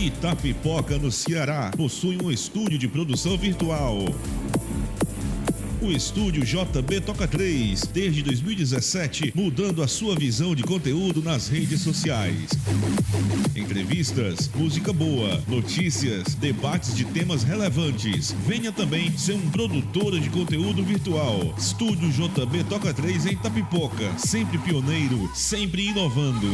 Itapipoca, no Ceará, possui um estúdio de produção virtual. O estúdio JB Toca 3, desde 2017, mudando a sua visão de conteúdo nas redes sociais. Entrevistas, música boa, notícias, debates de temas relevantes. Venha também ser um produtor de conteúdo virtual. Estúdio JB Toca 3 em Itapipoca, sempre pioneiro, sempre inovando.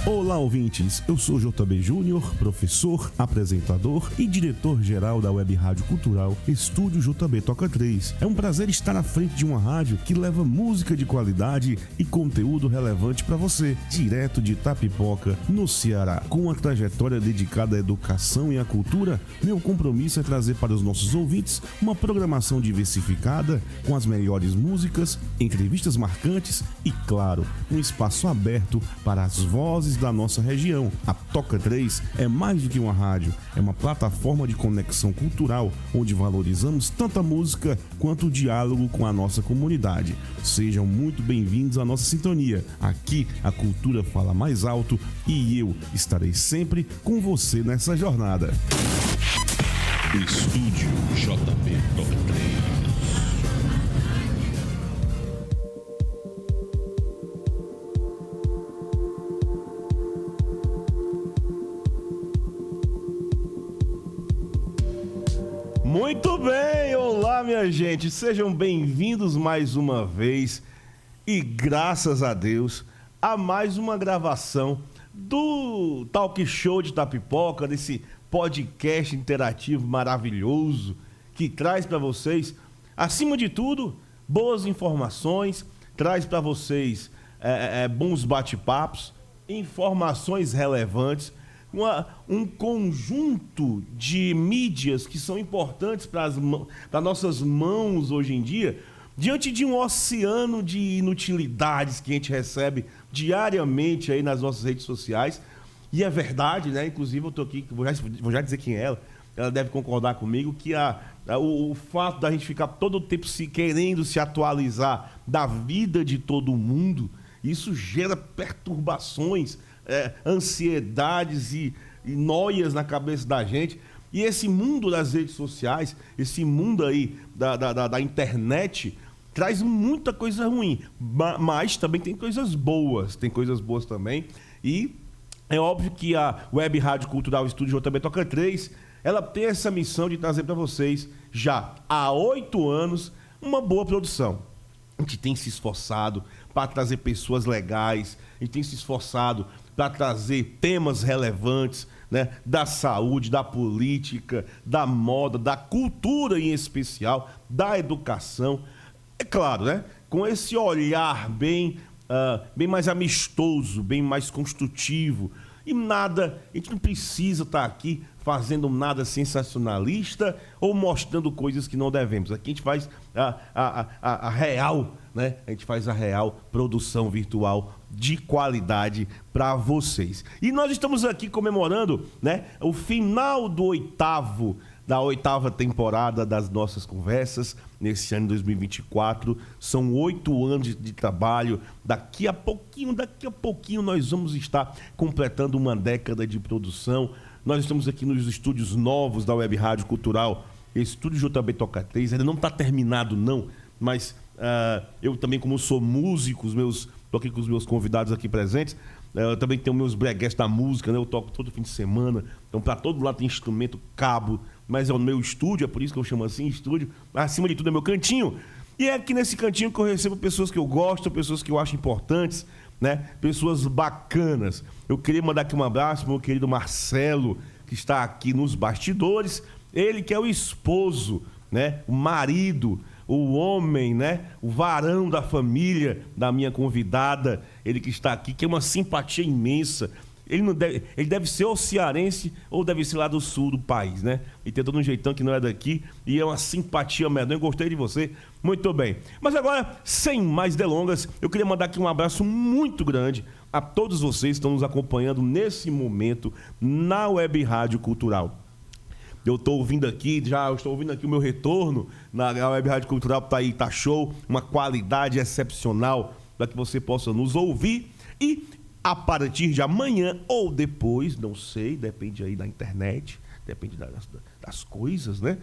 Olá, ouvintes, eu sou JB Júnior, professor, apresentador e diretor-geral da Web Rádio Cultural Estúdio JB Toca 3. É um prazer estar à frente de uma rádio que leva música de qualidade e conteúdo relevante para você, direto de Itapipoca, no Ceará. Com uma trajetória dedicada à educação e à cultura, meu compromisso é trazer para os nossos ouvintes uma programação diversificada, com as melhores músicas, entrevistas marcantes e, claro, um espaço aberto para as vozes da nossa região. A Toca 3 é mais do que uma rádio, é uma plataforma de conexão cultural onde valorizamos tanto a música quanto o diálogo com a nossa comunidade. Sejam muito bem-vindos à nossa sintonia. Aqui a cultura fala mais alto e eu estarei sempre com você nessa jornada. Estúdio JB Toca 3. Muito bem, olá minha gente, sejam bem-vindos mais uma vez e graças a Deus a mais uma gravação do Talk Show de Itapipoca, desse podcast interativo maravilhoso que traz para vocês, acima de tudo, boas informações, traz para vocês bons bate-papos, informações relevantes, um conjunto de mídias que são importantes para nossas mãos hoje em dia, diante de um oceano de inutilidades que a gente recebe diariamente aí nas nossas redes sociais. E é verdade, né? Inclusive eu tô aqui, vou já dizer quem é ela deve concordar comigo, que o fato da gente ficar todo o tempo querendo se atualizar da vida de todo mundo, isso gera perturbações, ansiedades e noias na cabeça da gente. E esse mundo das redes sociais, esse mundo aí da internet, traz muita coisa ruim, mas também tem coisas boas também. E é óbvio que a Web Rádio Cultural Estúdio JB Toca 3, ela tem essa missão de trazer para vocês, já há 8 anos, uma boa produção. A gente tem se esforçado para trazer pessoas legais, a gente tem se esforçado para trazer temas relevantes, né, da saúde, da política, da moda, da cultura em especial, da educação. É claro, né, com esse olhar bem mais amistoso, bem mais construtivo. E nada, a gente não precisa estar aqui fazendo nada sensacionalista ou mostrando coisas que não devemos. Aqui a gente faz a real, né? A gente faz a real produção virtual de qualidade para vocês. E nós estamos aqui comemorando, né, o final da oitava temporada das nossas conversas, nesse ano de 2024. São 8 anos de trabalho. Daqui a pouquinho nós vamos estar completando uma década de produção. Nós estamos aqui nos estúdios novos da Web Rádio Cultural, Estúdio JB Toca 3. Ainda não está terminado não, mas eu também, como sou músico, estou aqui com os meus convidados aqui presentes, eu também tenho meus breguetes da música, né? Eu toco todo fim de semana, então para todo lado tem instrumento, cabo, mas é o meu estúdio, é por isso que eu chamo assim, estúdio. Acima de tudo é meu cantinho. E é aqui nesse cantinho que eu recebo pessoas que eu gosto, pessoas que eu acho importantes, né? Pessoas bacanas. Eu queria mandar aqui um abraço pro meu querido Marcelo, que está aqui nos bastidores. Ele que é o esposo, né? O marido, o homem, né? O varão da família da minha convidada. Ele que está aqui, que é uma simpatia imensa. Ele deve ser ou cearense ou deve ser lá do sul do país, né? E tem todo um jeitão que não é daqui. E é uma simpatia mesmo. Eu gostei de você. Muito bem. Mas agora, sem mais delongas, eu queria mandar aqui um abraço muito grande a todos vocês que estão nos acompanhando nesse momento na Web Rádio Cultural. Eu estou ouvindo aqui o meu retorno na Web Rádio Cultural. Tá show, uma qualidade excepcional para que você possa nos ouvir. E a partir de amanhã ou depois, não sei, depende aí da internet, depende das coisas, né?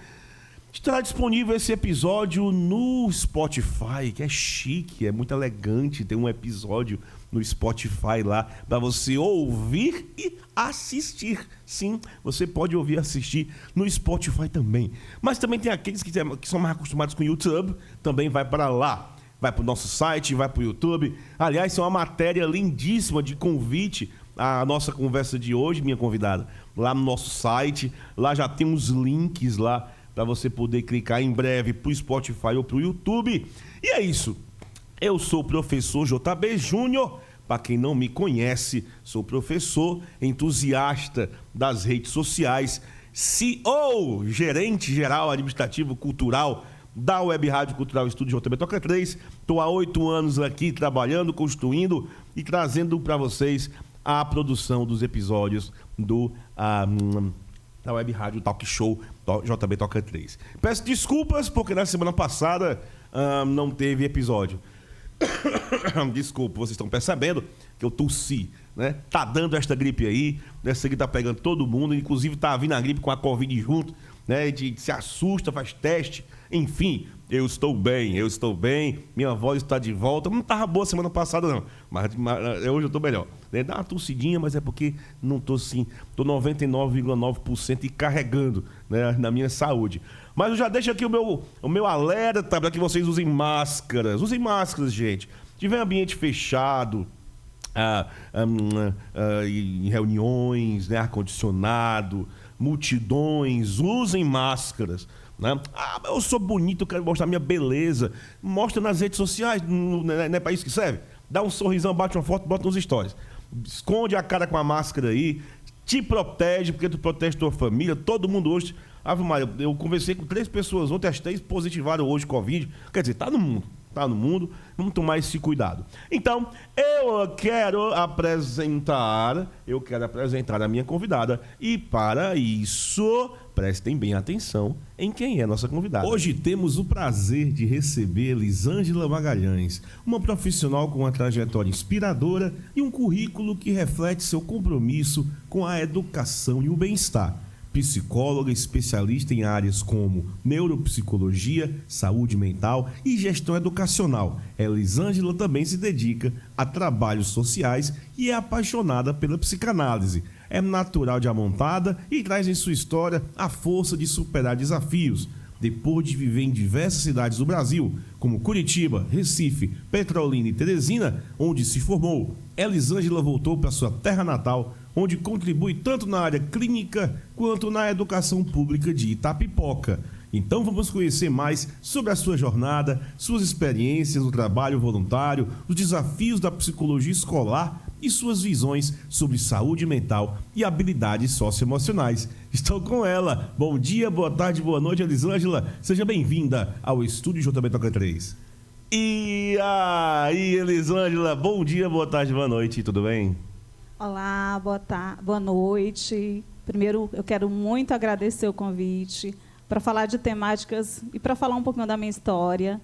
Estará disponível esse episódio no Spotify, que é chique, é muito elegante ter um episódio no Spotify lá para você ouvir e assistir. Sim, você pode ouvir e assistir no Spotify também. Mas também tem aqueles que são mais acostumados com o YouTube, também vai para lá. Vai para o nosso site, vai para o YouTube. Aliás, isso é uma matéria lindíssima de convite à nossa conversa de hoje, minha convidada. Lá no nosso site, lá já tem os links lá para você poder clicar em breve para o Spotify ou para o YouTube. E é isso. Eu sou o professor JB Júnior. Para quem não me conhece, sou professor, entusiasta das redes sociais, CEO, gerente geral administrativo cultural da Web Rádio Cultural Estúdio JB Toca 3. Estou há 8 anos aqui trabalhando, construindo e trazendo para vocês a produção dos episódios da Web Rádio Talk Show JB Toca 3. Peço desculpas porque na semana passada não teve episódio. Desculpa, vocês estão percebendo que eu tossi, né? Tá dando esta gripe aí, essa gripe tá pegando todo mundo, inclusive tá vindo a gripe com a Covid junto, né? Se assusta, faz teste, enfim, eu estou bem, minha voz está de volta. Não estava boa semana passada não, mas hoje eu estou melhor, né? Dá uma tossidinha, mas é porque não estou assim, estou 99,9% e carregando, né, na minha saúde. Mas eu já deixo aqui o meu alerta para que vocês usem máscaras. Usem máscaras, gente. Se tiver ambiente fechado, em reuniões, né, ar-condicionado, multidões, usem máscaras. Né? Eu sou bonito, eu quero mostrar minha beleza. Mostra nas redes sociais, não é para isso que serve? Dá um sorrisão, bate uma foto, bota nos stories. Esconde a cara com a máscara aí, te protege, porque tu protege tua família, todo mundo hoje. Ave Maria, eu conversei com 3 pessoas ontem, as 3 positivaram hoje Covid. Quer dizer, tá no mundo, vamos tomar esse cuidado. Então, eu quero apresentar a minha convidada. E para isso, prestem bem atenção em quem é nossa convidada. Hoje temos o prazer de receber Elisângela Magalhães, uma profissional com uma trajetória inspiradora e um currículo que reflete seu compromisso com a educação e o bem-estar. Psicóloga especialista em áreas como neuropsicologia, saúde mental e gestão educacional. Elisângela também se dedica a trabalhos sociais e é apaixonada pela psicanálise. É natural de Amontada e traz em sua história a força de superar desafios. Depois de viver em diversas cidades do Brasil, como Curitiba, Recife, Petrolina e Teresina, onde se formou, Elisângela voltou para sua terra natal, onde contribui tanto na área clínica quanto na educação pública de Itapipoca. Então vamos conhecer mais sobre a sua jornada, suas experiências no trabalho voluntário, os desafios da psicologia escolar e suas visões sobre saúde mental e habilidades socioemocionais. Estou com ela. Bom dia, boa tarde, boa noite, Elisângela. Seja bem-vinda ao Estúdio JB Toca 3. E aí, Elisângela, bom dia, boa tarde, boa noite, tudo bem? Olá, boa noite. Primeiro, eu quero muito agradecer o convite para falar de temáticas e para falar um pouquinho da minha história.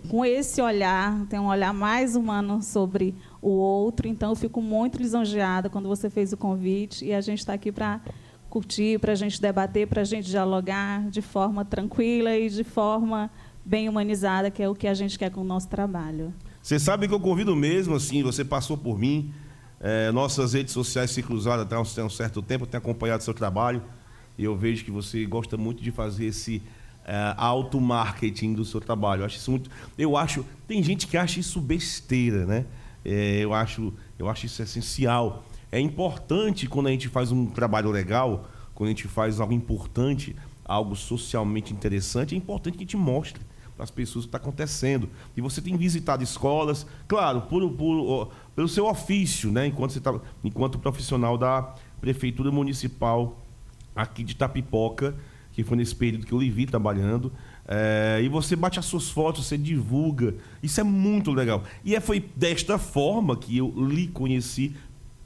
Com esse olhar, tem um olhar mais humano sobre o outro, então eu fico muito lisonjeada quando você fez o convite e a gente está aqui para curtir, para a gente debater, para a gente dialogar de forma tranquila e de forma bem humanizada, que é o que a gente quer com o nosso trabalho. Você sabe que eu convido mesmo, assim, você passou por mim, nossas redes sociais se cruzaram até um certo tempo, eu tenho acompanhado seu trabalho e eu vejo que você gosta muito de fazer esse auto-marketing do seu trabalho. Tem gente que acha isso besteira, né? Eu acho isso essencial. É importante quando a gente faz um trabalho legal, quando a gente faz algo importante, algo socialmente interessante, é importante que a gente mostre para as pessoas o que está acontecendo. E você tem visitado escolas, claro, pelo seu ofício, né? Enquanto profissional da Prefeitura Municipal aqui de Itapipoca, que foi nesse período que eu lhe vi trabalhando, e você bate as suas fotos, você divulga, isso é muito legal. E foi desta forma que eu lhe conheci,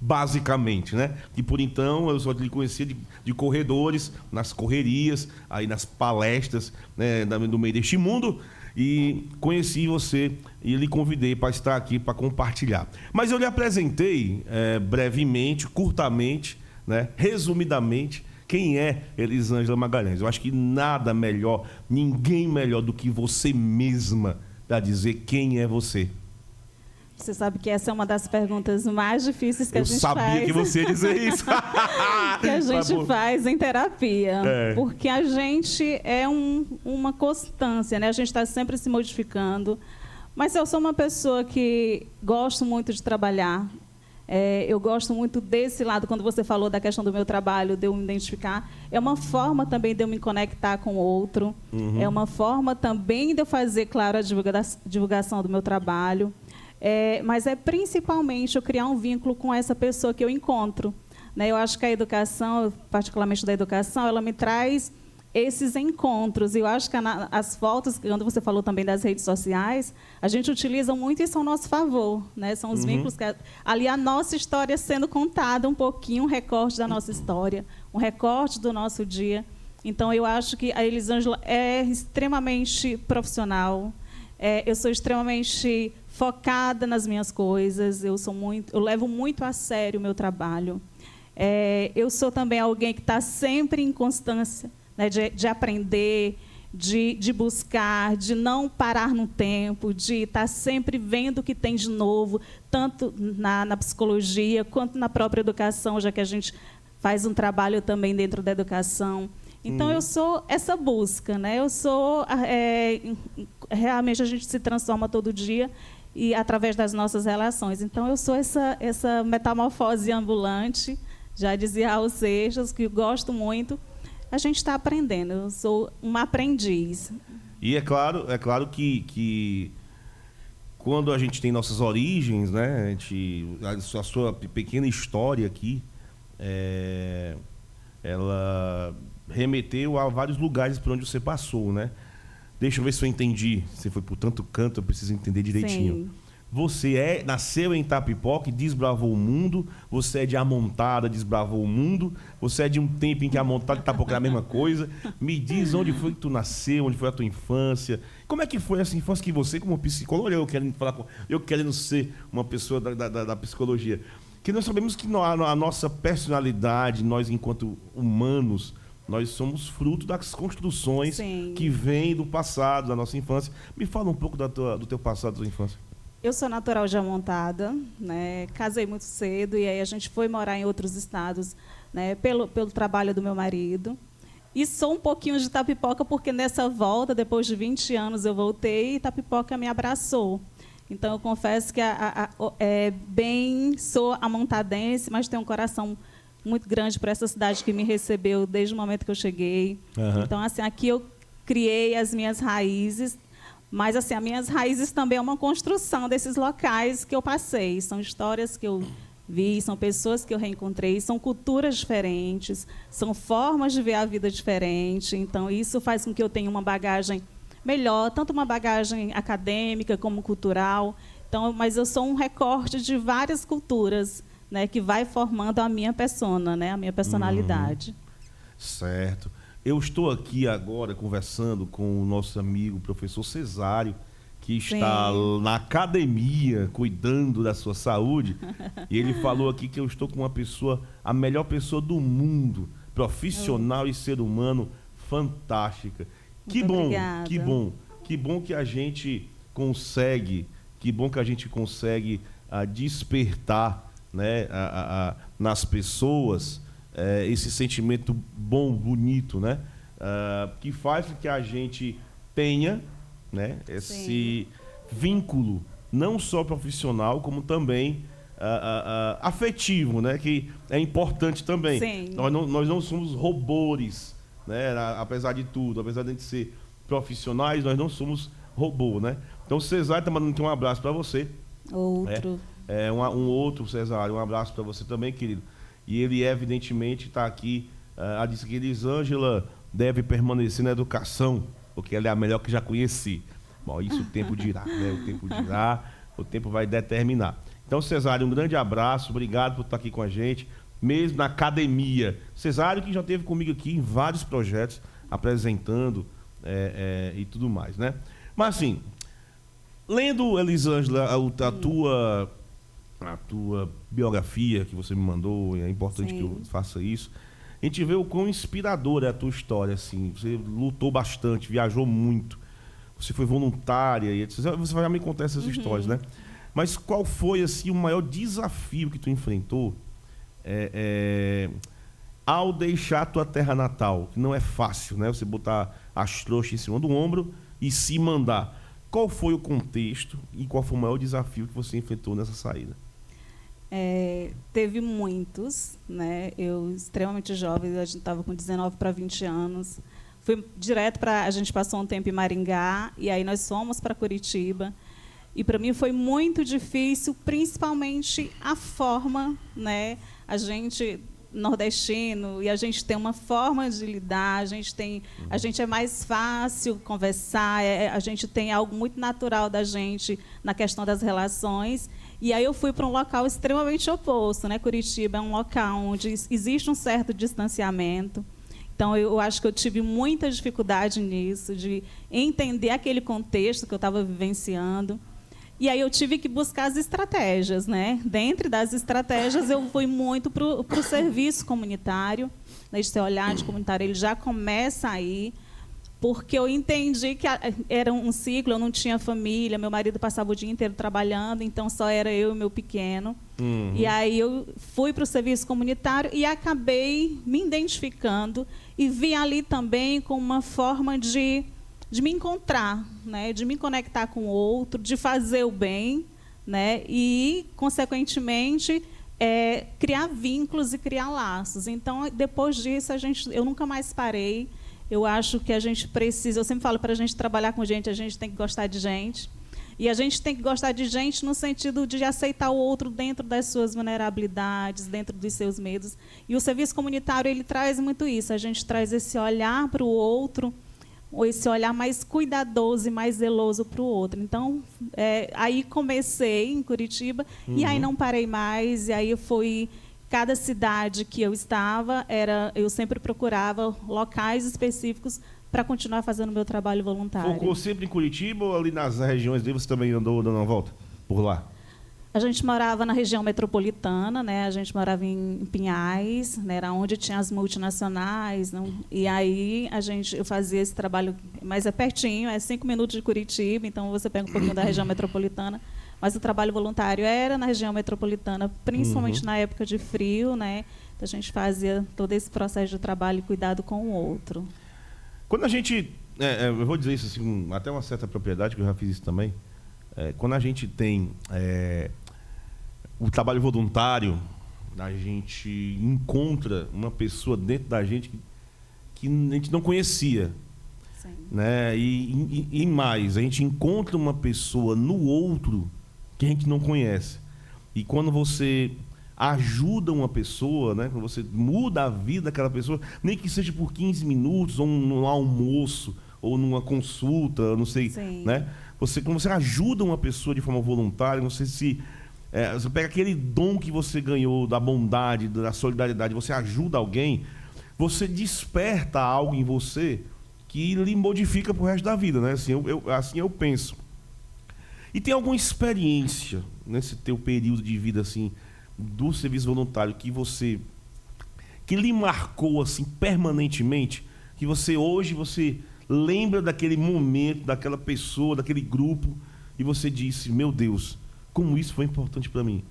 basicamente, né? E por então eu só lhe conhecia de corredores, nas correrias, aí nas palestras, né, no meio deste mundo. e conheci você e lhe convidei para estar aqui para compartilhar. Mas eu lhe apresentei brevemente, curtamente, né, resumidamente, quem é Elisângela Magalhães. Eu acho que nada melhor, ninguém melhor do que você mesma para dizer quem é você. Você sabe que essa é uma das perguntas mais difíceis que a gente faz. Eu sabia que você ia dizer isso. Que a gente faz em terapia. Porque a gente é uma constância, né? A gente está sempre se modificando. Mas eu sou uma pessoa que gosto muito de trabalhar. Eu gosto muito desse lado, quando você falou da questão do meu trabalho, de eu me identificar. É uma forma também de eu me conectar com o outro. É uma forma também de eu fazer, claro, a divulgação do meu trabalho. Mas é principalmente eu criar um vínculo com essa pessoa que eu encontro, né? Eu acho que a educação, particularmente da educação, ela me traz esses encontros. E eu acho que as fotos, quando você falou também das redes sociais, a gente utiliza muito isso ao nosso favor, né? São os vínculos, ali a nossa história sendo contada um pouquinho, um recorte da nossa história, um recorte do nosso dia. Então, eu acho que a Elisângela é extremamente profissional. Eu sou extremamente focada nas minhas coisas, eu levo muito a sério o meu trabalho. Eu sou também alguém que está sempre em constância, né, de aprender, de buscar, de não parar no tempo, de estar sempre vendo o que tem de novo, tanto na psicologia quanto na própria educação, já que a gente faz um trabalho também dentro da educação. Então, eu sou essa busca, né? Eu sou... realmente, a gente se transforma todo dia e através das nossas relações. Então, eu sou essa metamorfose ambulante, já dizia Raul Seixas, que eu gosto muito. A gente está aprendendo, eu sou uma aprendiz. E é claro que quando a gente tem nossas origens, né? A sua pequena história aqui, ela remeteu a vários lugares por onde você passou, né? Deixa eu ver se eu entendi. Você foi por tanto canto, eu preciso entender direitinho. Sim. Você nasceu em Itapipoca e desbravou o mundo. Você é de Amontada, desbravou o mundo. Você é de um tempo em que Amontada e Itapipoca era a mesma coisa. Me diz onde foi que tu nasceu, onde foi a tua infância. Como é que foi essa infância que você, como psicólogo, eu querendo ser uma pessoa da psicologia, que nós sabemos que a nossa personalidade, nós enquanto humanos, nós somos fruto das construções Sim. que vêm do passado, da nossa infância. Me fala um pouco do teu passado, da tua infância. Eu sou natural de Amontada, né? Casei muito cedo e aí a gente foi morar em outros estados, né? Pelo trabalho do meu marido. E sou um pouquinho de Itapipoca porque nessa volta, depois de 20 anos, eu voltei e Itapipoca me abraçou. Então, eu confesso que sou amontadense, mas tenho um coração muito grande para essa cidade que me recebeu desde o momento que eu cheguei. Então, assim, aqui eu criei as minhas raízes, mas assim, as minhas raízes também é uma construção desses locais que eu passei. São histórias que eu vi, são pessoas que eu reencontrei, são culturas diferentes, são formas de ver a vida diferente. Então, isso faz com que eu tenha uma bagagem melhor, tanto uma bagagem acadêmica como cultural. Então, mas eu sou um recorte de várias culturas, né, que vai formando a minha persona, né, a minha personalidade. Certo. Eu estou aqui agora conversando com o nosso amigo professor Cesário, que está na academia cuidando da sua saúde. E ele falou aqui que eu estou com a melhor pessoa do mundo, profissional e ser humano fantástica. Que bom, obrigada. que bom que a gente consegue, despertar, né, nas pessoas esse sentimento bom, bonito, né, que faz com que a gente tenha, né, esse vínculo não só profissional como também afetivo, né, que é importante também. Sim. Nós não somos robôs, né, apesar de tudo, apesar de a gente ser profissionais, nós não somos robô, né? Então o Cesário está mandando aqui um abraço para você. Outro. Um outro Cesário, um abraço para você também, querido. E ele evidentemente está aqui, disse que Elisângela deve permanecer na educação, porque ela é a melhor que já conheci. Bom, isso o tempo dirá, né? O tempo dirá, o tempo vai determinar. Então, Cesário, um grande abraço, obrigado por estar aqui com a gente, mesmo na academia. Cesário que já esteve comigo aqui em vários projetos, apresentando e tudo mais, né? Mas assim, lendo, Elisângela, a tua biografia que você me mandou, é importante que eu faça isso, a gente vê o quão inspiradora é a tua história, assim. Você lutou bastante, viajou muito, você foi voluntária, e etc. Você vai já me contar essas histórias, né? Mas qual foi, assim, o maior desafio que tu enfrentou ao deixar a tua terra natal? Que não é fácil, né? Você botar as trouxas em cima do ombro e se mandar. Qual foi o contexto e qual foi o maior desafio que você enfrentou nessa saída? Teve muitos, né? Eu, extremamente jovem, a gente estava com 19 para 20 anos. Fui direto para... A gente passou um tempo em Maringá, e aí nós fomos para Curitiba. E, para mim, foi muito difícil, principalmente a forma, né? A gente... nordestino, e a gente tem uma forma de lidar, a gente é mais fácil conversar, a gente tem algo muito natural da gente na questão das relações. E aí eu fui para um local extremamente oposto, né? Curitiba é um local onde existe um certo distanciamento. Então, eu acho que eu tive muita dificuldade nisso, de entender aquele contexto que eu estava vivenciando. E aí eu tive que buscar as estratégias, né? Dentre das estratégias, eu fui muito para o serviço comunitário. Esse olhar de comunitário, ele já começa aí, porque eu entendi que era um ciclo, eu não tinha família, meu marido passava o dia inteiro trabalhando, então só era eu e meu pequeno. E aí eu fui para o serviço comunitário e acabei me identificando e vi ali também com uma forma de me encontrar, né, de me conectar com o outro, de fazer o bem, né, e, consequentemente, criar vínculos e criar laços. Então, depois disso, eu nunca mais parei. Eu acho que a gente precisa... Eu sempre falo, para a gente trabalhar com gente, a gente tem que gostar de gente. E a gente tem que gostar de gente no sentido de aceitar o outro dentro das suas vulnerabilidades, dentro dos seus medos. E o serviço comunitário, ele traz muito isso. A gente traz esse olhar para o outro, ou esse olhar mais cuidadoso e mais zeloso para o outro. Então, aí comecei em Curitiba, e aí não parei mais, e aí eu fui... Cada cidade que eu estava, eu sempre procurava locais específicos para continuar fazendo o meu trabalho voluntário. Focou sempre em Curitiba ou ali nas regiões dele você também andou dando uma volta por lá? A gente morava na região metropolitana, né? A gente morava em Pinhais, né? Era onde tinha as multinacionais. Não? E aí eu fazia esse trabalho, mas é pertinho, é 5 minutos de Curitiba, então você pega um pouquinho da região metropolitana. Mas o trabalho voluntário era na região metropolitana, principalmente na época de frio, né? Então, a gente fazia todo esse processo de trabalho e cuidado com o outro. Quando a gente... eu vou dizer isso assim, até uma certa propriedade, que eu já fiz isso também. Quando a gente tem o trabalho voluntário, a gente encontra uma pessoa dentro da gente que a gente não conhecia. Sim. Né? E mais, a gente encontra uma pessoa no outro que a gente não conhece. E quando você ajuda uma pessoa, né? Quando você muda a vida daquela pessoa, nem que seja por 15 minutos, ou num almoço, ou numa consulta, não sei, né? Quando você ajuda uma pessoa de forma voluntária, você pega aquele dom que você ganhou da bondade, da solidariedade, você ajuda alguém, você desperta algo em você que lhe modifica pro resto da vida, né? Assim eu penso. E tem alguma experiência nesse teu período de vida, assim, do serviço voluntário que lhe marcou, assim, permanentemente, que hoje você lembra daquele momento, daquela pessoa, daquele grupo, e você disse, meu Deus, como isso foi importante para mim?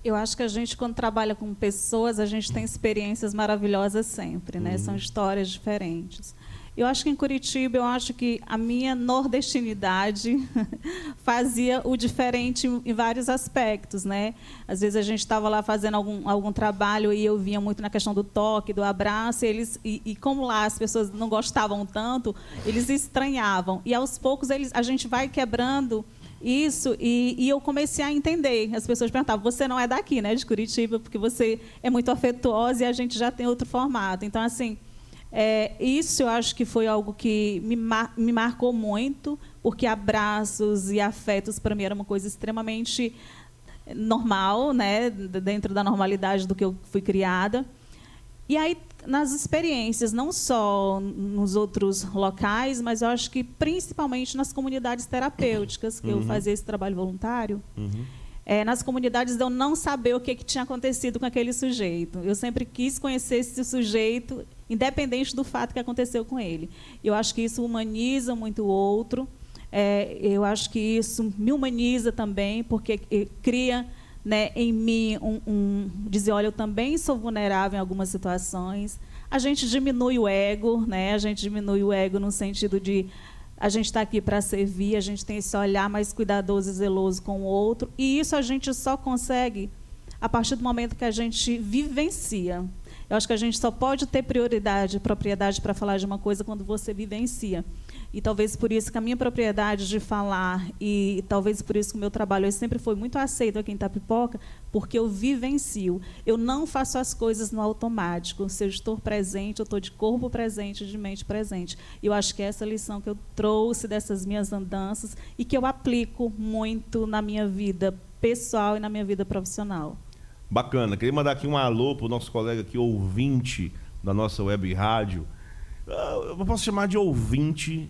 Eu acho que a gente, quando trabalha com pessoas, a gente tem experiências maravilhosas sempre, né? São histórias diferentes. Eu acho que em Curitiba, eu acho que a minha nordestinidade fazia o diferente em vários aspectos, né? Às vezes a gente estava lá fazendo algum trabalho e eu vinha muito na questão do toque, do abraço, e como lá as pessoas não gostavam tanto, eles estranhavam. E aos poucos a gente vai quebrando isso, e eu comecei a entender. As pessoas perguntavam, você não é daqui, né, de Curitiba, porque você é muito afetuosa e a gente já tem outro formato. Então, assim, isso eu acho que foi algo que me marcou muito, porque abraços e afetos, para mim, era uma coisa extremamente normal, né, dentro da normalidade do que eu fui criada. E aí, nas experiências, não só nos outros locais, mas eu acho que principalmente nas comunidades terapêuticas, que eu fazia esse trabalho voluntário, nas comunidades de eu não saber o que tinha acontecido com aquele sujeito. Eu sempre quis conhecer esse sujeito, independente do fato que aconteceu com ele. Eu acho que isso humaniza muito o outro. Eu acho que isso me humaniza também, porque cria, né, em mim dizer, olha, eu também sou vulnerável em algumas situações. A gente diminui o ego, né? A gente diminui o ego no sentido de a gente está aqui para servir, a gente tem esse olhar mais cuidadoso e zeloso com o outro, e isso a gente só consegue a partir do momento que a gente vivencia. Eu acho que a gente só pode ter propriedade para falar de uma coisa quando você vivencia. E talvez por isso que a minha propriedade de falar, e talvez por isso que o meu trabalho sempre foi muito aceito aqui em Itapipoca, porque eu vivencio. Eu não faço as coisas no automático. Se eu estou presente, eu estou de corpo presente, de mente presente. E eu acho que essa lição que eu trouxe dessas minhas andanças e que eu aplico muito na minha vida pessoal e na minha vida profissional. Bacana. Queria mandar aqui um alô para o nosso colega aqui, ouvinte da nossa web rádio. Eu posso chamar de ouvinte,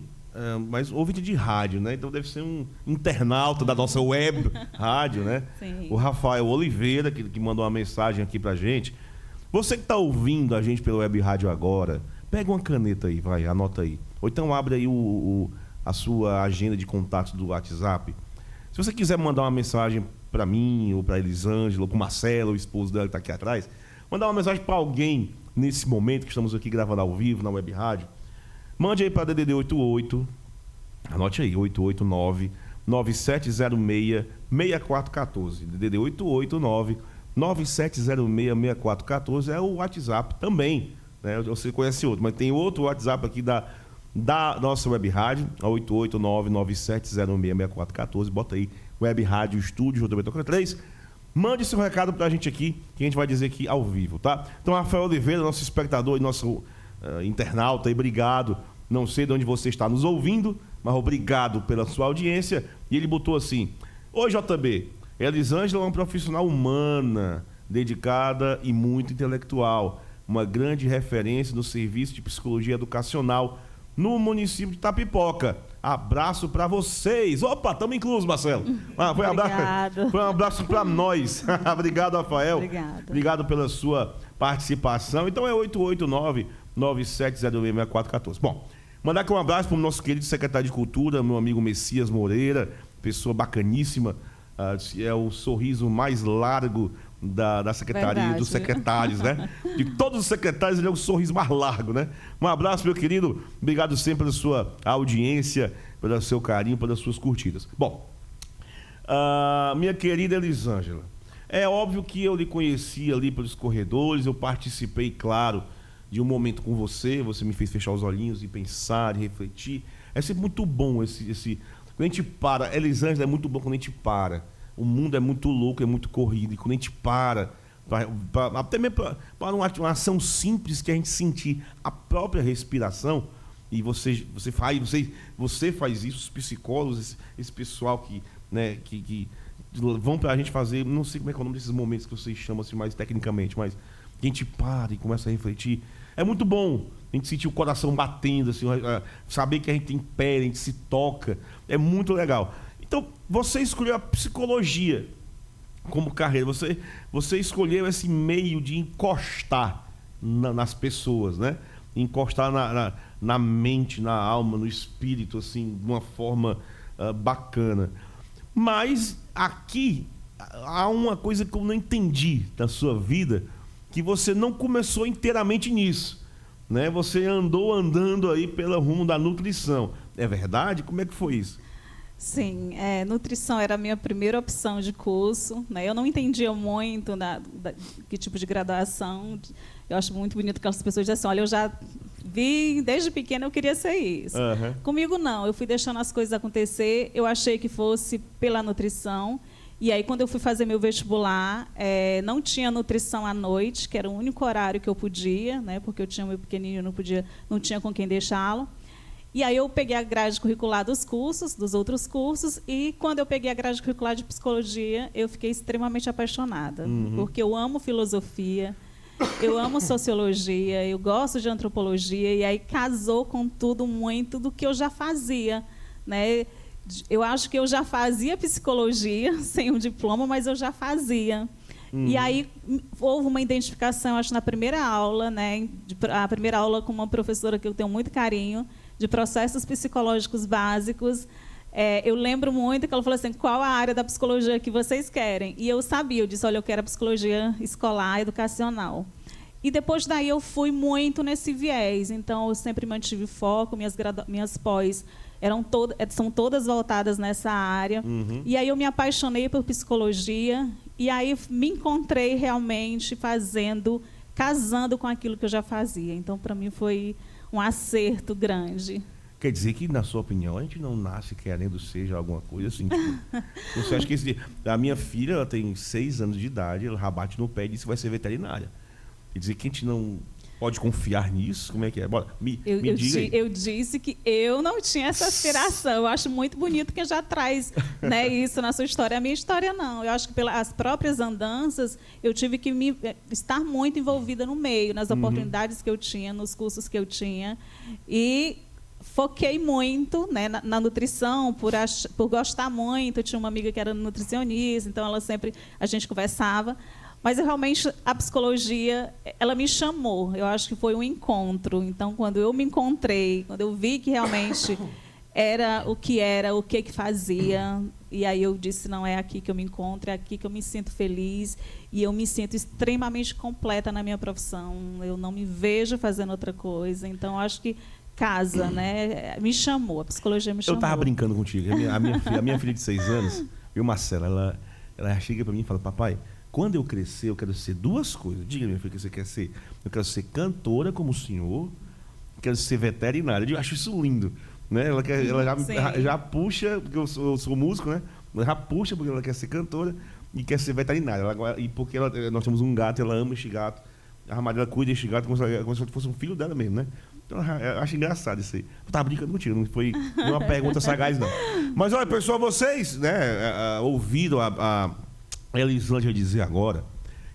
mas ouvinte de rádio, né? Então deve ser um internauta da nossa web rádio, né? Sim. O Rafael Oliveira, que mandou uma mensagem aqui pra gente. Você que está ouvindo a gente pela web rádio agora, pega uma caneta aí, vai, anota aí. Ou então abre aí a sua agenda de contatos do WhatsApp. Se você quiser mandar uma mensagem para mim, ou para Elisângela, ou para o Marcelo, o esposo dela que está aqui atrás, mandar uma mensagem para alguém nesse momento que estamos aqui gravando ao vivo na web rádio, mande aí para DDD 88, anote aí, 889-9706-6414. DDD 889-9706-6414 é o WhatsApp também, né? Você conhece outro, mas tem outro WhatsApp aqui da nossa web rádio, 889-9706-6414. Bota aí, web rádio Estúdio JB Toca 3. Mande seu recado pra gente aqui, que a gente vai dizer aqui ao vivo, tá? Então, Rafael Oliveira, nosso espectador e nosso internauta, aí, obrigado. Não sei de onde você está nos ouvindo, mas obrigado pela sua audiência. E ele botou assim: oi, JB, Elisângela é uma profissional humana, dedicada e muito intelectual, uma grande referência no serviço de psicologia educacional no município de Itapipoca. Abraço para vocês. Opa, estamos inclusos, Marcelo. Foi um abraço para nós. Obrigado, Rafael. Obrigado pela sua participação. Então é 889-9706-6414. Bom, mandar aqui um abraço para o nosso querido secretário de Cultura, meu amigo Messias Moreira, pessoa bacaníssima. É o sorriso mais largo da secretaria, verdade, dos secretários, né? De todos os secretários, ele é o sorriso mais largo, né? Um abraço, meu querido. Obrigado sempre pela sua audiência, pelo seu carinho, pelas suas curtidas. Bom, minha querida Elisângela, é óbvio que eu lhe conheci ali pelos corredores, eu participei, claro, de um momento com você, você me fez fechar os olhinhos e pensar, e refletir. É sempre muito bom esse... Quando a gente para, Elisângela, é muito bom quando a gente para. O mundo é muito louco, é muito corrido. E quando a gente até mesmo para uma ação simples que a gente sentir a própria respiração, e você faz isso, os psicólogos, esse pessoal que vão para a gente fazer, não sei como é que é o nome desses momentos que vocês chamam assim mais tecnicamente, mas a gente para e começa a refletir. É muito bom a gente sentir o coração batendo, assim, saber que a gente tem pé, a gente se toca. É muito legal. Então, você escolheu a psicologia como carreira. Você escolheu esse meio de encostar nas pessoas, né? Encostar na mente, na alma, no espírito, assim, de uma forma bacana. Mas aqui há uma coisa que eu não entendi da sua vida, que você não começou inteiramente nisso, né? Você andando aí pelo rumo da nutrição. É verdade? Como é que foi isso? Sim, nutrição era a minha primeira opção de curso, né? Eu não entendia muito que tipo de graduação. Eu acho muito bonito que as pessoas dizem assim, olha, eu já vi, desde pequena eu queria ser isso. Uhum. Comigo não, eu fui deixando as coisas acontecer, eu achei que fosse pela nutrição, e aí quando eu fui fazer meu vestibular, não tinha nutrição à noite, que era o único horário que eu podia, né? Porque eu tinha meu pequenininho, não tinha com quem deixá-lo. E aí eu peguei a grade curricular dos outros cursos, e quando eu peguei a grade curricular de psicologia, eu fiquei extremamente apaixonada, porque eu amo filosofia, Eu amo sociologia, eu gosto de antropologia, e aí casou com tudo muito do que eu já fazia, né? Eu acho que eu já fazia psicologia, sem um diploma, mas eu já fazia. E aí houve uma identificação, acho, na primeira aula, né? A primeira aula com uma professora que eu tenho muito carinho, de processos psicológicos básicos. Eu lembro muito que ela falou assim, qual a área da psicologia que vocês querem? E eu sabia, eu disse, olha, eu quero a psicologia escolar, educacional. E depois daí eu fui muito nesse viés, então eu sempre mantive foco, minhas pós são todas voltadas nessa área. E aí eu me apaixonei por psicologia, e aí me encontrei realmente casando com aquilo que eu já fazia. Então, para mim, foi um acerto grande. Quer dizer que, na sua opinião, a gente não nasce querendo ser alguma coisa assim? Tipo, você acha que a minha filha, ela tem 6 anos de idade, ela já bate no pé e disse que vai ser veterinária. Quer dizer que a gente não pode confiar nisso? Como é que é? Bora, me diga aí. Eu disse que eu não tinha essa aspiração. Eu acho muito bonito que já traz, né, isso na sua história. A minha história, não. Eu acho que pelas próprias andanças, eu tive que estar muito envolvida no meio, nas oportunidades que eu tinha, nos cursos que eu tinha. E foquei muito, né, na nutrição, por gostar muito. Eu tinha uma amiga que era nutricionista, então a gente conversava. Mas realmente a psicologia, ela me chamou. Eu acho que foi um encontro. Então, quando eu me encontrei, quando eu vi que realmente era, o que fazia, e aí eu disse, não, é aqui que eu me encontro, é aqui que eu me sinto feliz, e eu me sinto extremamente completa na minha profissão. Eu não me vejo fazendo outra coisa. Então, eu acho que casa, né? Me chamou, a psicologia me chamou. Eu estava brincando contigo. A minha filha de 6 anos, e o Marcelo, ela chega para mim e fala, papai, quando eu crescer, eu quero ser 2 coisas. Diga, minha filha, o que você quer ser? Eu quero ser cantora como o senhor, quero ser veterinária. Eu acho isso lindo. Né? Ela já puxa, porque eu sou músico, né? Ela já puxa porque ela quer ser cantora e quer ser veterinária. E porque nós temos um gato, ela ama esse gato. A Maria cuida desse gato como se fosse um filho dela mesmo, né? Então, eu acho engraçado isso aí. Eu tava brincando contigo, não foi uma pergunta sagaz, não. Mas, olha, pessoal, vocês, né, ouviram a Elislândia dizer agora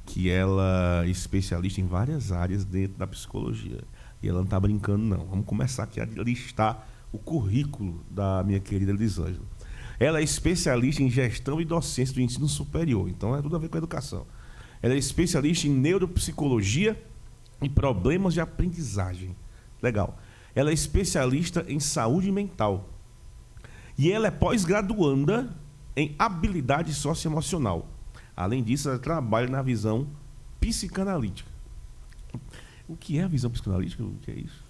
que ela é especialista em várias áreas dentro da psicologia. E ela não está brincando, não. Vamos começar aqui a listar o currículo da minha querida Elislândia. Ela é especialista em gestão e docência do ensino superior. Então, é tudo a ver com a educação. Ela é especialista em neuropsicologia e problemas de aprendizagem. Legal. Ela é especialista em saúde mental. E ela é pós-graduanda em habilidade socioemocional. Além disso, ela trabalha na visão psicanalítica. O que é a visão psicanalítica? O que é isso?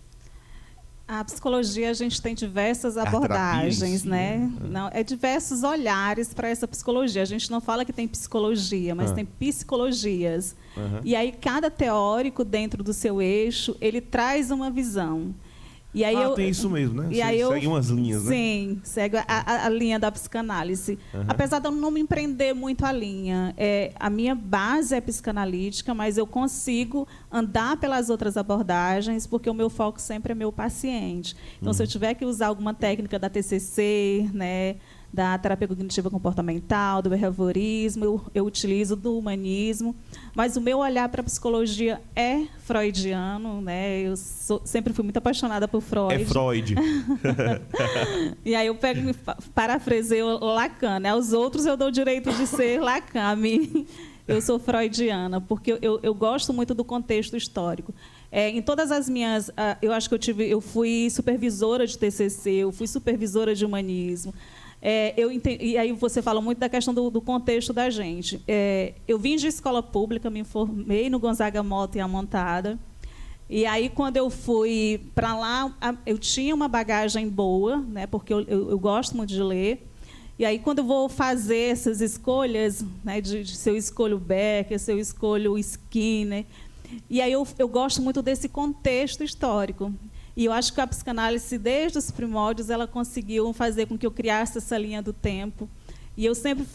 A psicologia, a gente tem diversas abordagens, si, né? Não, diversos olhares para essa psicologia. A gente não fala que tem psicologia, mas tem psicologias. E aí, cada teórico, dentro do seu eixo, ele traz uma visão. E aí tem isso mesmo, né? Segue umas linhas, né? Sim, segue a linha da psicanálise. Apesar de eu não me empreender muito a linha, a minha base é psicanalítica, mas eu consigo andar pelas outras abordagens, porque o meu foco sempre é meu paciente. Então, se eu tiver que usar alguma técnica da TCC, né, da terapia cognitiva comportamental, do behaviorismo, eu utilizo do humanismo, mas o meu olhar para a psicologia é freudiano, né? Eu sempre fui muito apaixonada por Freud. É Freud. E aí eu pego e parafraseio Lacan, né? Aos outros eu dou o direito de ser Lacan. A mim, eu sou freudiana, porque eu gosto muito do contexto histórico. Em todas as minhas... eu acho que eu fui supervisora de TCC, eu fui supervisora de humanismo. E aí você fala muito da questão do contexto da gente. Eu vim de escola pública, me formei no Gonzaga Mota e Amontada. E aí, quando eu fui para lá, eu tinha uma bagagem boa, né, porque eu gosto muito de ler. E aí, quando eu vou fazer essas escolhas, né, se eu escolho Becker, se eu escolho Skinner, e aí eu gosto muito desse contexto histórico. E eu acho que a psicanálise, desde os primórdios, ela conseguiu fazer com que eu criasse essa linha do tempo. E eu sempre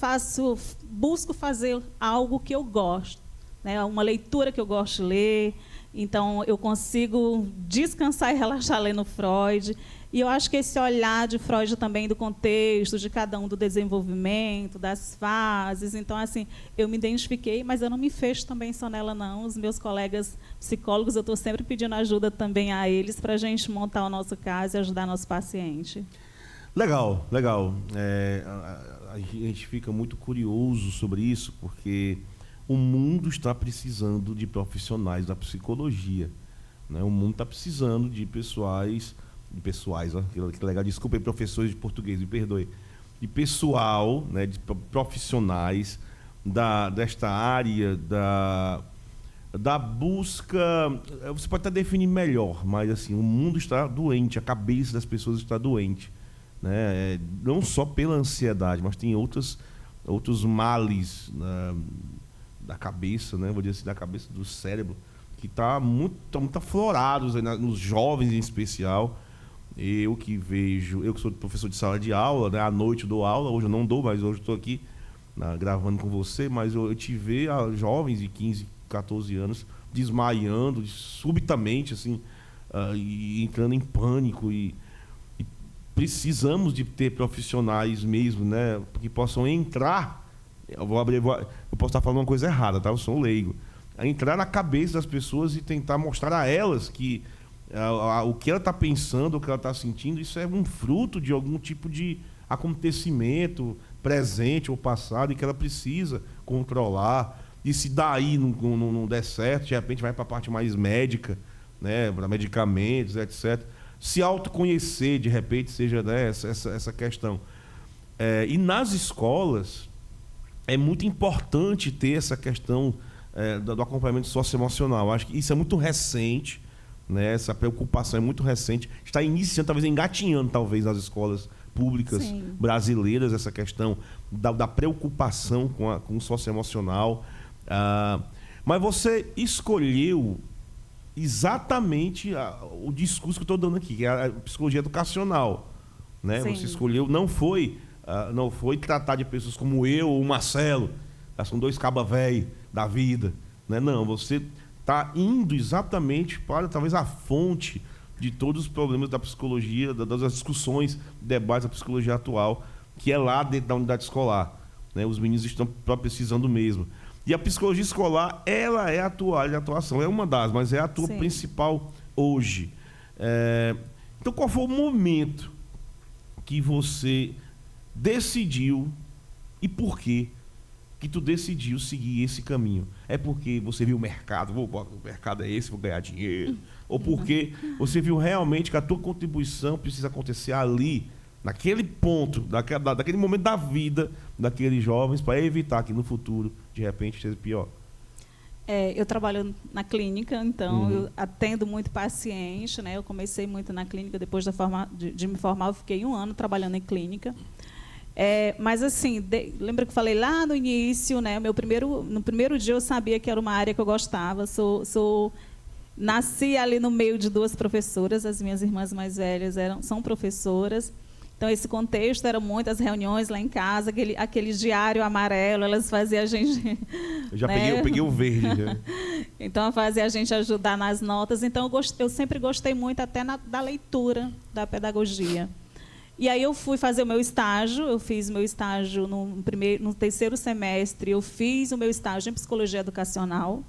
busco fazer algo que eu gosto, né? Uma leitura que eu gosto de ler. Então, eu consigo descansar e relaxar lendo Freud. E eu acho que esse olhar de Freud também do contexto, de cada um do desenvolvimento, das fases. Então, assim, eu me identifiquei, mas eu não me fecho também só nela, não. Os meus colegas psicólogos, eu estou sempre pedindo ajuda também a eles para a gente montar o nosso caso e ajudar nosso paciente. Legal, legal. A gente fica muito curioso sobre isso, porque o mundo está precisando de profissionais da psicologia, né? O mundo está precisando de pessoais, ó, que legal, desculpa aí, professores de português, me perdoe, de pessoal, né, de profissionais desta área da busca. Você pode até definir melhor, mas assim, o mundo está doente, a cabeça das pessoas está doente, né? Não só pela ansiedade, mas tem outros males da cabeça, né? Vou dizer assim, da cabeça, do cérebro, que está muito aflorados aí, nos jovens em especial. Eu que sou professor de sala de aula, né? À noite eu dou aula, hoje eu não dou, mas hoje estou aqui gravando com você, mas eu te vejo jovens de 15, 14 anos desmaiando subitamente, assim, e entrando em pânico, e precisamos de ter profissionais mesmo, né, que possam entrar. Eu posso estar falando uma coisa errada, tá? Eu sou um leigo. Entrar na cabeça das pessoas e tentar mostrar a elas que o que ela está pensando, o que ela está sentindo, isso é um fruto de algum tipo de acontecimento presente ou passado, e que ela precisa controlar. E se daí não der certo, de repente vai para a parte mais médica, né, para medicamentos, etc. Se autoconhecer, de repente, seja, né, essa questão. E nas escolas, é muito importante ter essa questão do acompanhamento socioemocional. Acho que isso é muito recente, né? Essa preocupação é muito recente. Está iniciando, talvez engatinhando, talvez, nas escolas públicas Sim. brasileiras, essa questão da preocupação com o socioemocional. Mas você escolheu exatamente o discurso que eu estou dando aqui, que é a psicologia educacional, né? Sim. Você escolheu, não foi tratar de pessoas como eu ou o Marcelo, são dois cabas velhos da vida, né? Não, você está indo exatamente para talvez a fonte de todos os problemas da psicologia, das discussões, debates da psicologia atual, que é lá dentro da unidade escolar, né? Os meninos estão precisando mesmo. E a psicologia escolar, ela é a tua área de atuação, é uma das, mas é a tua Sim. principal hoje. Então, qual foi o momento que você decidiu, e por quê que tu decidiu seguir esse caminho? É porque você viu o mercado, o mercado é esse, vou ganhar dinheiro? Ou porque você viu realmente que a tua contribuição precisa acontecer ali, naquele ponto, daquele momento da vida daqueles jovens, para evitar que no futuro, de repente, seja pior? Eu trabalho na clínica, então eu atendo muito paciente, né? Eu comecei muito na clínica, depois de me formar, eu fiquei 1 ano trabalhando em clínica. Mas, assim, lembra que eu falei lá no início, né? No primeiro dia eu sabia que era uma área que eu gostava. Nasci ali no meio de 2 professoras, as minhas irmãs mais velhas são professoras. Então, esse contexto era muitas reuniões lá em casa, aquele diário amarelo, elas faziam a gente... Eu peguei o verde. Né? Então, fazia a gente ajudar nas notas. Então, eu sempre gostei muito até da leitura, da pedagogia. E aí eu fui fazer o meu estágio, eu fiz meu estágio no 3º semestre, eu fiz o meu estágio em psicologia educacional,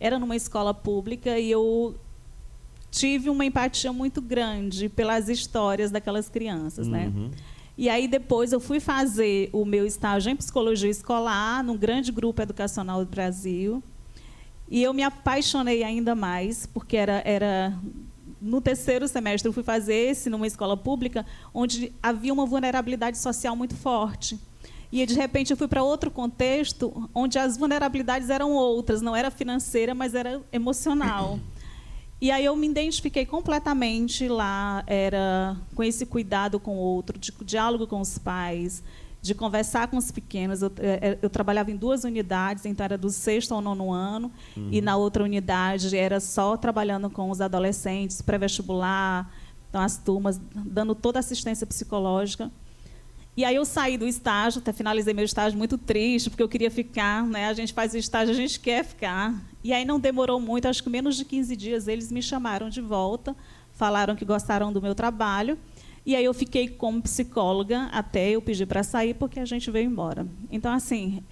era numa escola pública, e eu tive uma empatia muito grande pelas histórias daquelas crianças, né? E aí depois eu fui fazer o meu estágio em psicologia escolar, num grande grupo educacional do Brasil, e eu me apaixonei ainda mais, porque era no 3º semestre eu fui fazer esse numa escola pública, onde havia uma vulnerabilidade social muito forte. E, de repente, eu fui para outro contexto, onde as vulnerabilidades eram outras, não era financeira, mas era emocional. E aí eu me identifiquei completamente lá, com esse cuidado com o outro, de diálogo com os pais, de conversar com os pequenos. Eu trabalhava em 2 unidades, então era do 6º ao 9º ano, e na outra unidade era só trabalhando com os adolescentes, pré-vestibular, então as turmas, dando toda a assistência psicológica. E aí eu saí do estágio, até finalizei meu estágio muito triste, porque eu queria ficar, né? A gente faz o estágio, a gente quer ficar. E aí não demorou muito, acho que menos de 15 dias, eles me chamaram de volta, falaram que gostaram do meu trabalho. E aí eu fiquei como psicóloga até eu pedir para sair, porque a gente veio embora. Então, assim,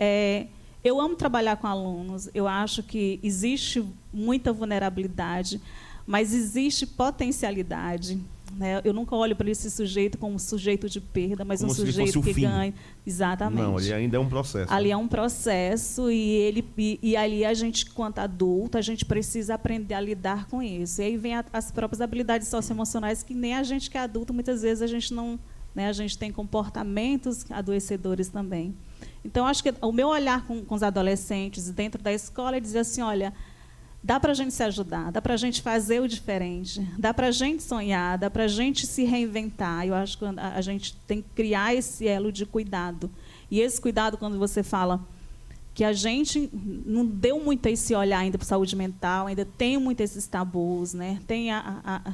eu amo trabalhar com alunos, eu acho que existe muita vulnerabilidade, mas existe potencialidade. Né? Eu nunca olho para esse sujeito como um sujeito de perda, mas como um sujeito que ganha. Exatamente. Não, ali ainda é um processo. Ali é um processo e ali a gente, quanto adulto, a gente precisa aprender a lidar com isso. E aí vem as próprias habilidades socioemocionais que nem a gente que é adulto, muitas vezes a gente não... Né, a gente tem comportamentos adoecedores também. Então, acho que o meu olhar com os adolescentes dentro da escola é dizer assim, olha, dá para a gente se ajudar, dá para a gente fazer o diferente, dá para a gente sonhar, dá para a gente se reinventar. Eu acho que a gente tem que criar esse elo de cuidado. E esse cuidado, quando você fala que a gente não deu muito esse olhar ainda para a saúde mental, ainda tem muito esses tabus, né?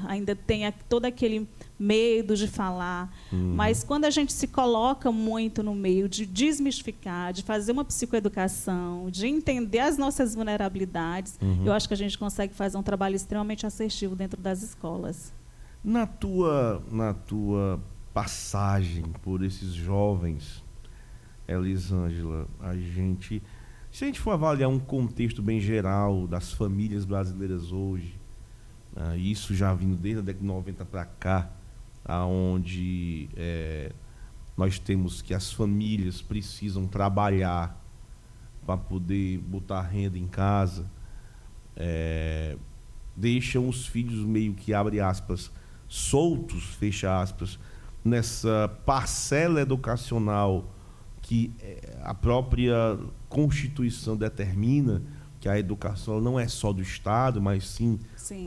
Ainda tem todo aquele medo de falar. Mas quando a gente se coloca muito no meio de desmistificar, de fazer uma psicoeducação, de entender as nossas vulnerabilidades, eu acho que a gente consegue fazer um trabalho extremamente assertivo dentro das escolas. Na tua passagem por esses jovens, Elisângela, se a gente for avaliar um contexto bem geral das famílias brasileiras hoje, isso já vindo desde a década de 90 para cá, onde nós temos que as famílias precisam trabalhar para poder botar renda em casa, deixam os filhos meio que, abre aspas, soltos, fecha aspas, nessa parcela educacional que a própria Constituição determina, que a educação não é só do Estado, mas sim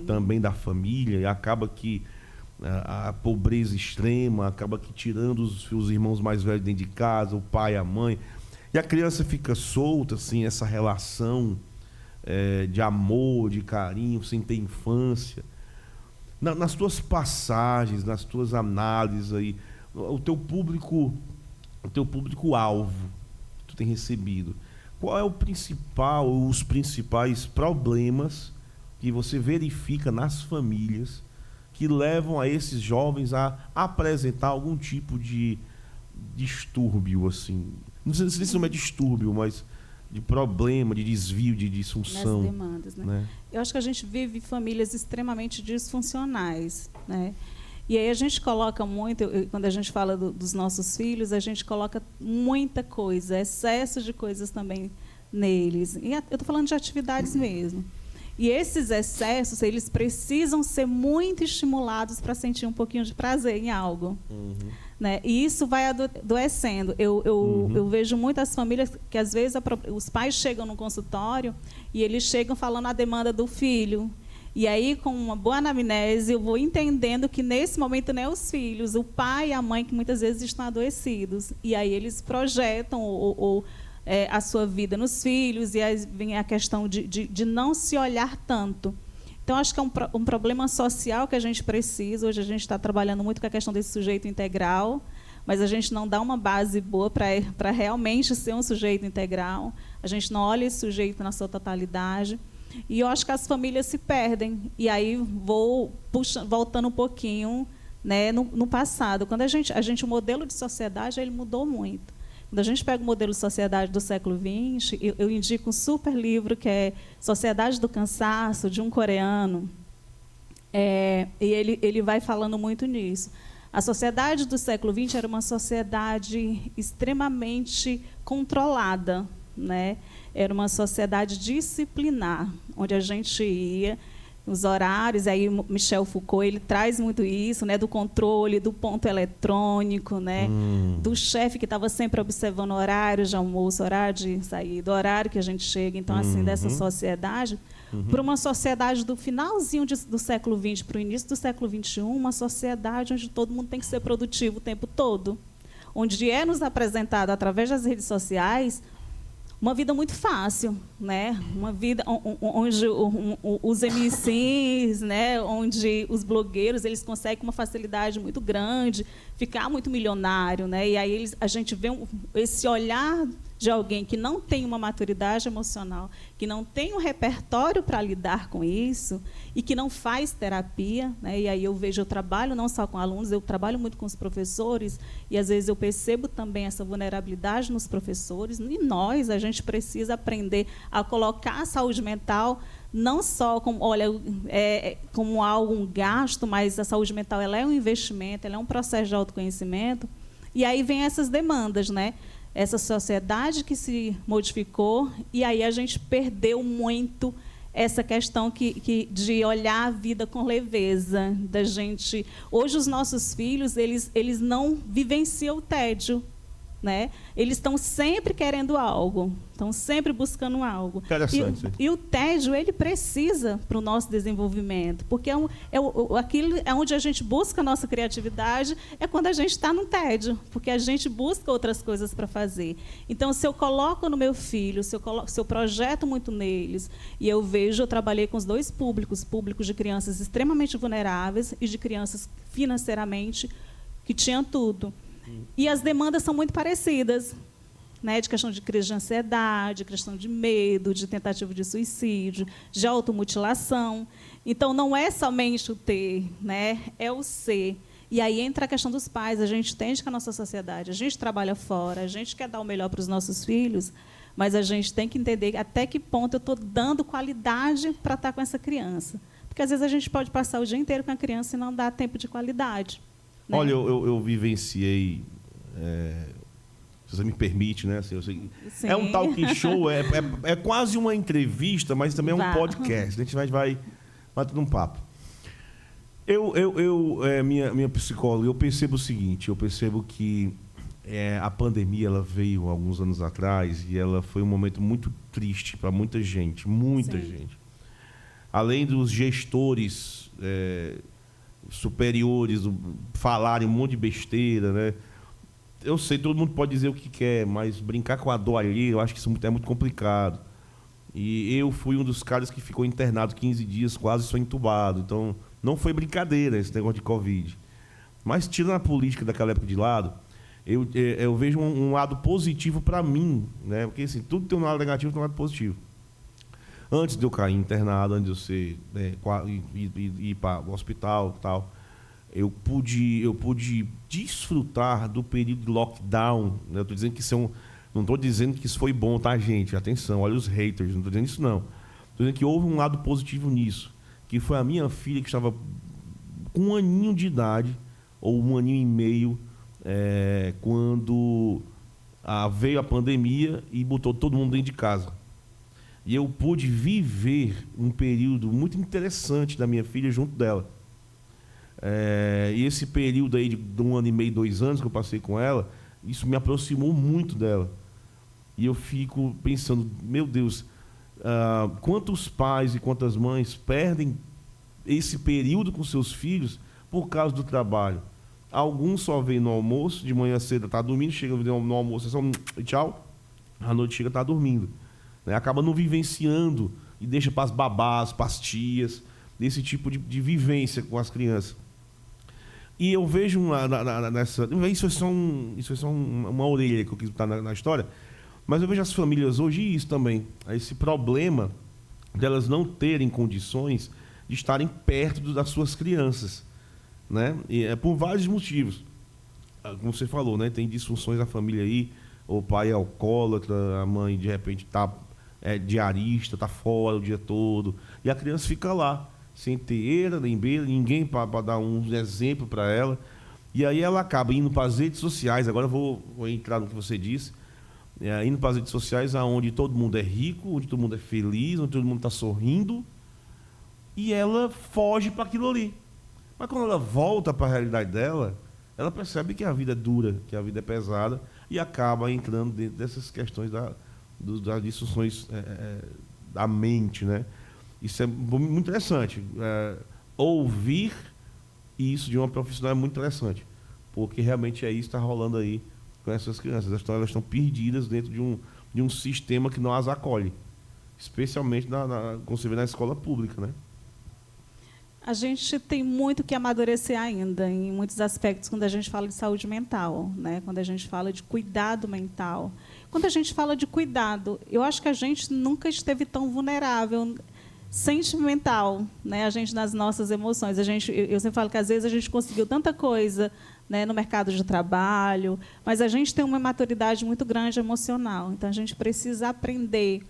também da família, e acaba que a pobreza extrema acaba que tirando os irmãos mais velhos dentro de casa, o pai, a mãe, e a criança fica solta, assim, essa relação de amor, de carinho, sem ter infância. Nas tuas passagens, nas tuas análises aí, o teu público-alvo que tu tem recebido, qual é os principais problemas que você verifica nas famílias que levam a esses jovens a apresentar algum tipo de distúrbio, assim? Não sei se isso não é distúrbio, mas de problema, de desvio, de disfunção. Nas demandas, né? Eu acho que a gente vive famílias extremamente disfuncionais, né? E aí a gente coloca muito, quando a gente fala dos nossos filhos, a gente coloca muita coisa, excesso de coisas também neles. E eu estou falando de atividades mesmo. E esses excessos, eles precisam ser muito estimulados para sentir um pouquinho de prazer em algo. Né? E isso vai adoecendo. Eu vejo muitas famílias que, às vezes, os pais chegam no consultório e eles chegam falando a demanda do filho. E aí, com uma boa anamnese, eu vou entendendo que, nesse momento, não é os filhos, o pai e a mãe que muitas vezes estão adoecidos. E aí eles projetam a sua vida nos filhos, e aí vem a questão de não se olhar tanto. Então, acho que é um problema social que a gente precisa. Hoje a gente está trabalhando muito com a questão desse sujeito integral, mas a gente não dá uma base boa para realmente ser um sujeito integral. A gente não olha esse sujeito na sua totalidade. E eu acho que as famílias se perdem. E aí vou voltando um pouquinho, né, no passado. Quando o modelo de sociedade ele mudou muito. Quando a gente pega o modelo de sociedade do século XX, eu indico um super livro que é Sociedade do Cansaço, de um coreano. E ele vai falando muito nisso. A sociedade do século XX era uma sociedade extremamente controlada, né? Era uma sociedade disciplinar, onde a gente ia, os horários, aí Michel Foucault ele traz muito isso, né, do controle, do ponto eletrônico, né, do chefe que estava sempre observando horários de almoço, horário de saída, horário que a gente chega. Então, assim, dessa sociedade, para uma sociedade do finalzinho do século XX para o início do século XXI, uma sociedade onde todo mundo tem que ser produtivo o tempo todo, onde é nos apresentado, através das redes sociais, uma vida muito fácil, né? Uma vida onde os MCs, né? Onde os blogueiros eles conseguem com uma facilidade muito grande ficar muito milionário, né? E aí a gente vê esse olhar de alguém que não tem uma maturidade emocional, que não tem um repertório para lidar com isso e que não faz terapia, né? E aí eu trabalho não só com alunos, eu trabalho muito com os professores e às vezes eu percebo também essa vulnerabilidade nos professores. E a gente precisa aprender a colocar a saúde mental não só como, como algo, um gasto, mas a saúde mental ela é um investimento, ela é um processo de autoconhecimento. E aí vem essas demandas, né? Essa sociedade que se modificou, e aí a gente perdeu muito essa questão de olhar a vida com leveza, da gente. Hoje os nossos filhos eles não vivenciam o tédio, né? Eles estão sempre querendo algo, estão sempre buscando algo. Interessante. E o tédio ele precisa para o nosso desenvolvimento, porque aquilo é onde a gente busca a nossa criatividade, é quando a gente está no tédio, porque a gente busca outras coisas para fazer. Então, se eu coloco no meu filho, se eu projeto muito neles, e eu trabalhei com os dois públicos de crianças extremamente vulneráveis e de crianças financeiramente que tinham tudo. E as demandas são muito parecidas, né? De questão de crise de ansiedade, questão de medo, de tentativa de suicídio, de automutilação. Então, não é somente o ter, né? É o ser. E aí entra a questão dos pais. A gente entende que a nossa sociedade, a gente trabalha fora, a gente quer dar o melhor para os nossos filhos, mas a gente tem que entender até que ponto eu estou dando qualidade para estar com essa criança. Porque, às vezes, a gente pode passar o dia inteiro com a criança e não dar tempo de qualidade. Né? Olha, eu vivenciei, se você me permite, né? Assim, é um talk show, é quase uma entrevista, mas também é um podcast. A gente vai batendo um papo. Minha psicóloga, eu percebo o seguinte, eu percebo que a pandemia ela veio alguns anos atrás e ela foi um momento muito triste para muita gente, gente. Além dos gestores superiores falarem um monte de besteira, né? Eu sei, todo mundo pode dizer o que quer, mas brincar com a dor ali, eu acho que isso é muito complicado. E eu fui um dos caras que ficou internado 15 dias, quase só entubado. Então, não foi brincadeira esse negócio de Covid. Mas, tirando a política daquela época de lado, eu vejo um lado positivo para mim, né? Porque, assim, tudo tem um lado negativo e tem um lado positivo. Antes de eu cair internado, antes de eu ser, ir para o hospital e tal, eu pude desfrutar do período de lockdown. Né? Eu tô dizendo que não estou dizendo que isso foi bom, tá, gente? Atenção, olha os haters, não estou dizendo isso, não. Estou dizendo que houve um lado positivo nisso, que foi a minha filha que estava com 1 aninho de idade, ou 1 aninho e meio, quando veio a pandemia e botou todo mundo dentro de casa. E eu pude viver um período muito interessante da minha filha junto dela. E esse período aí de 1 ano e meio, 2 anos que eu passei com ela, isso me aproximou muito dela. E eu fico pensando, meu Deus, quantos pais e quantas mães perdem esse período com seus filhos por causa do trabalho. Alguns só vêm no almoço, de manhã cedo tá dormindo, chega no almoço, é só tchau, à noite chega tá dormindo. Acaba não vivenciando e deixa para as babás, para as tias, desse tipo de vivência com as crianças. E eu vejo isso é só uma orelha que eu quis botar na história, mas eu vejo as famílias hoje e isso também, esse problema delas não terem condições de estarem perto das suas crianças, né? E por vários motivos. Como você falou, né? Tem disfunções na família aí, o pai é alcoólatra, a mãe de repente diarista, está fora o dia todo, e a criança fica lá, sem ter eira, nem beira, ninguém para dar um exemplo para ela, e aí ela acaba indo para as redes sociais. Agora eu vou entrar no que você disse, indo para as redes sociais onde todo mundo é rico, onde todo mundo é feliz, onde todo mundo está sorrindo, e ela foge para aquilo ali. Mas quando ela volta para a realidade dela, ela percebe que a vida é dura, que a vida é pesada, e acaba entrando dentro dessas questões das disfunções da mente, né? Isso é muito interessante. Ouvir isso de uma profissional é muito interessante, porque realmente é isso que está rolando aí com essas crianças. Elas estão perdidas dentro de um sistema que não as acolhe, especialmente como você vê na escola pública, né? A gente tem muito que amadurecer ainda em muitos aspectos quando a gente fala de saúde mental, né? Quando a gente fala de cuidado mental. Quando a gente fala de cuidado, eu acho que a gente nunca esteve tão vulnerável sentimental, né? A gente nas nossas emoções. Eu sempre falo que às vezes a gente conseguiu tanta coisa, né, no mercado de trabalho, mas a gente tem uma maturidade muito grande emocional. Então a gente precisa aprender.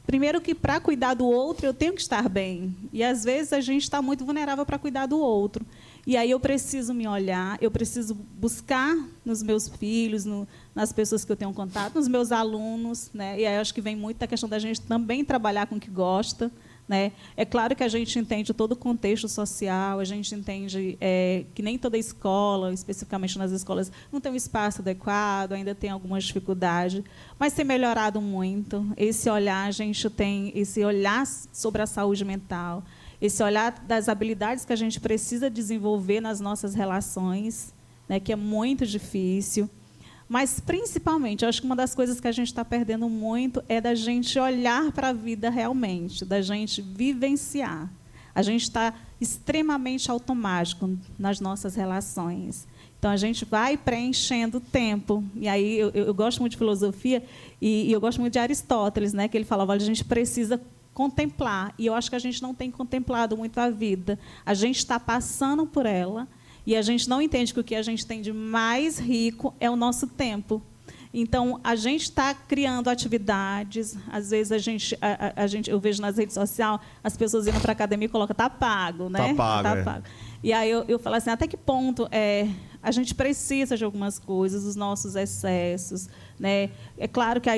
Primeiro que para cuidar do outro eu tenho que estar bem. E às vezes a gente está muito vulnerável para cuidar do outro. E aí eu preciso me olhar, eu preciso buscar nos meus filhos, nas pessoas que eu tenho contato, nos meus alunos, né? E aí eu acho que vem muito da questão da gente também trabalhar com o que gosta, né? É claro que a gente entende todo o contexto social, a gente entende que nem toda escola, especificamente nas escolas, não tem um espaço adequado, ainda tem algumas dificuldades, mas tem melhorado muito. Esse olhar, a gente tem esse olhar sobre a saúde mental, esse olhar das habilidades que a gente precisa desenvolver nas nossas relações, né, que é muito difícil. Mas, principalmente, eu acho que uma das coisas que a gente está perdendo muito é da gente olhar para a vida realmente, da gente vivenciar. A gente está extremamente automático nas nossas relações. Então, a gente vai preenchendo o tempo. E aí, eu gosto muito de filosofia e eu gosto muito de Aristóteles, né, que ele falava, olha, a gente precisa contemplar. E eu acho que a gente não tem contemplado muito a vida. A gente está passando por ela e a gente não entende que o que a gente tem de mais rico é o nosso tempo. Então, a gente está criando atividades. Às vezes, eu vejo nas redes sociais as pessoas indo para a academia e colocam, está pago, né? Tá pago. E aí eu falo assim, até que ponto a gente precisa de algumas coisas, os nossos excessos, né? É claro que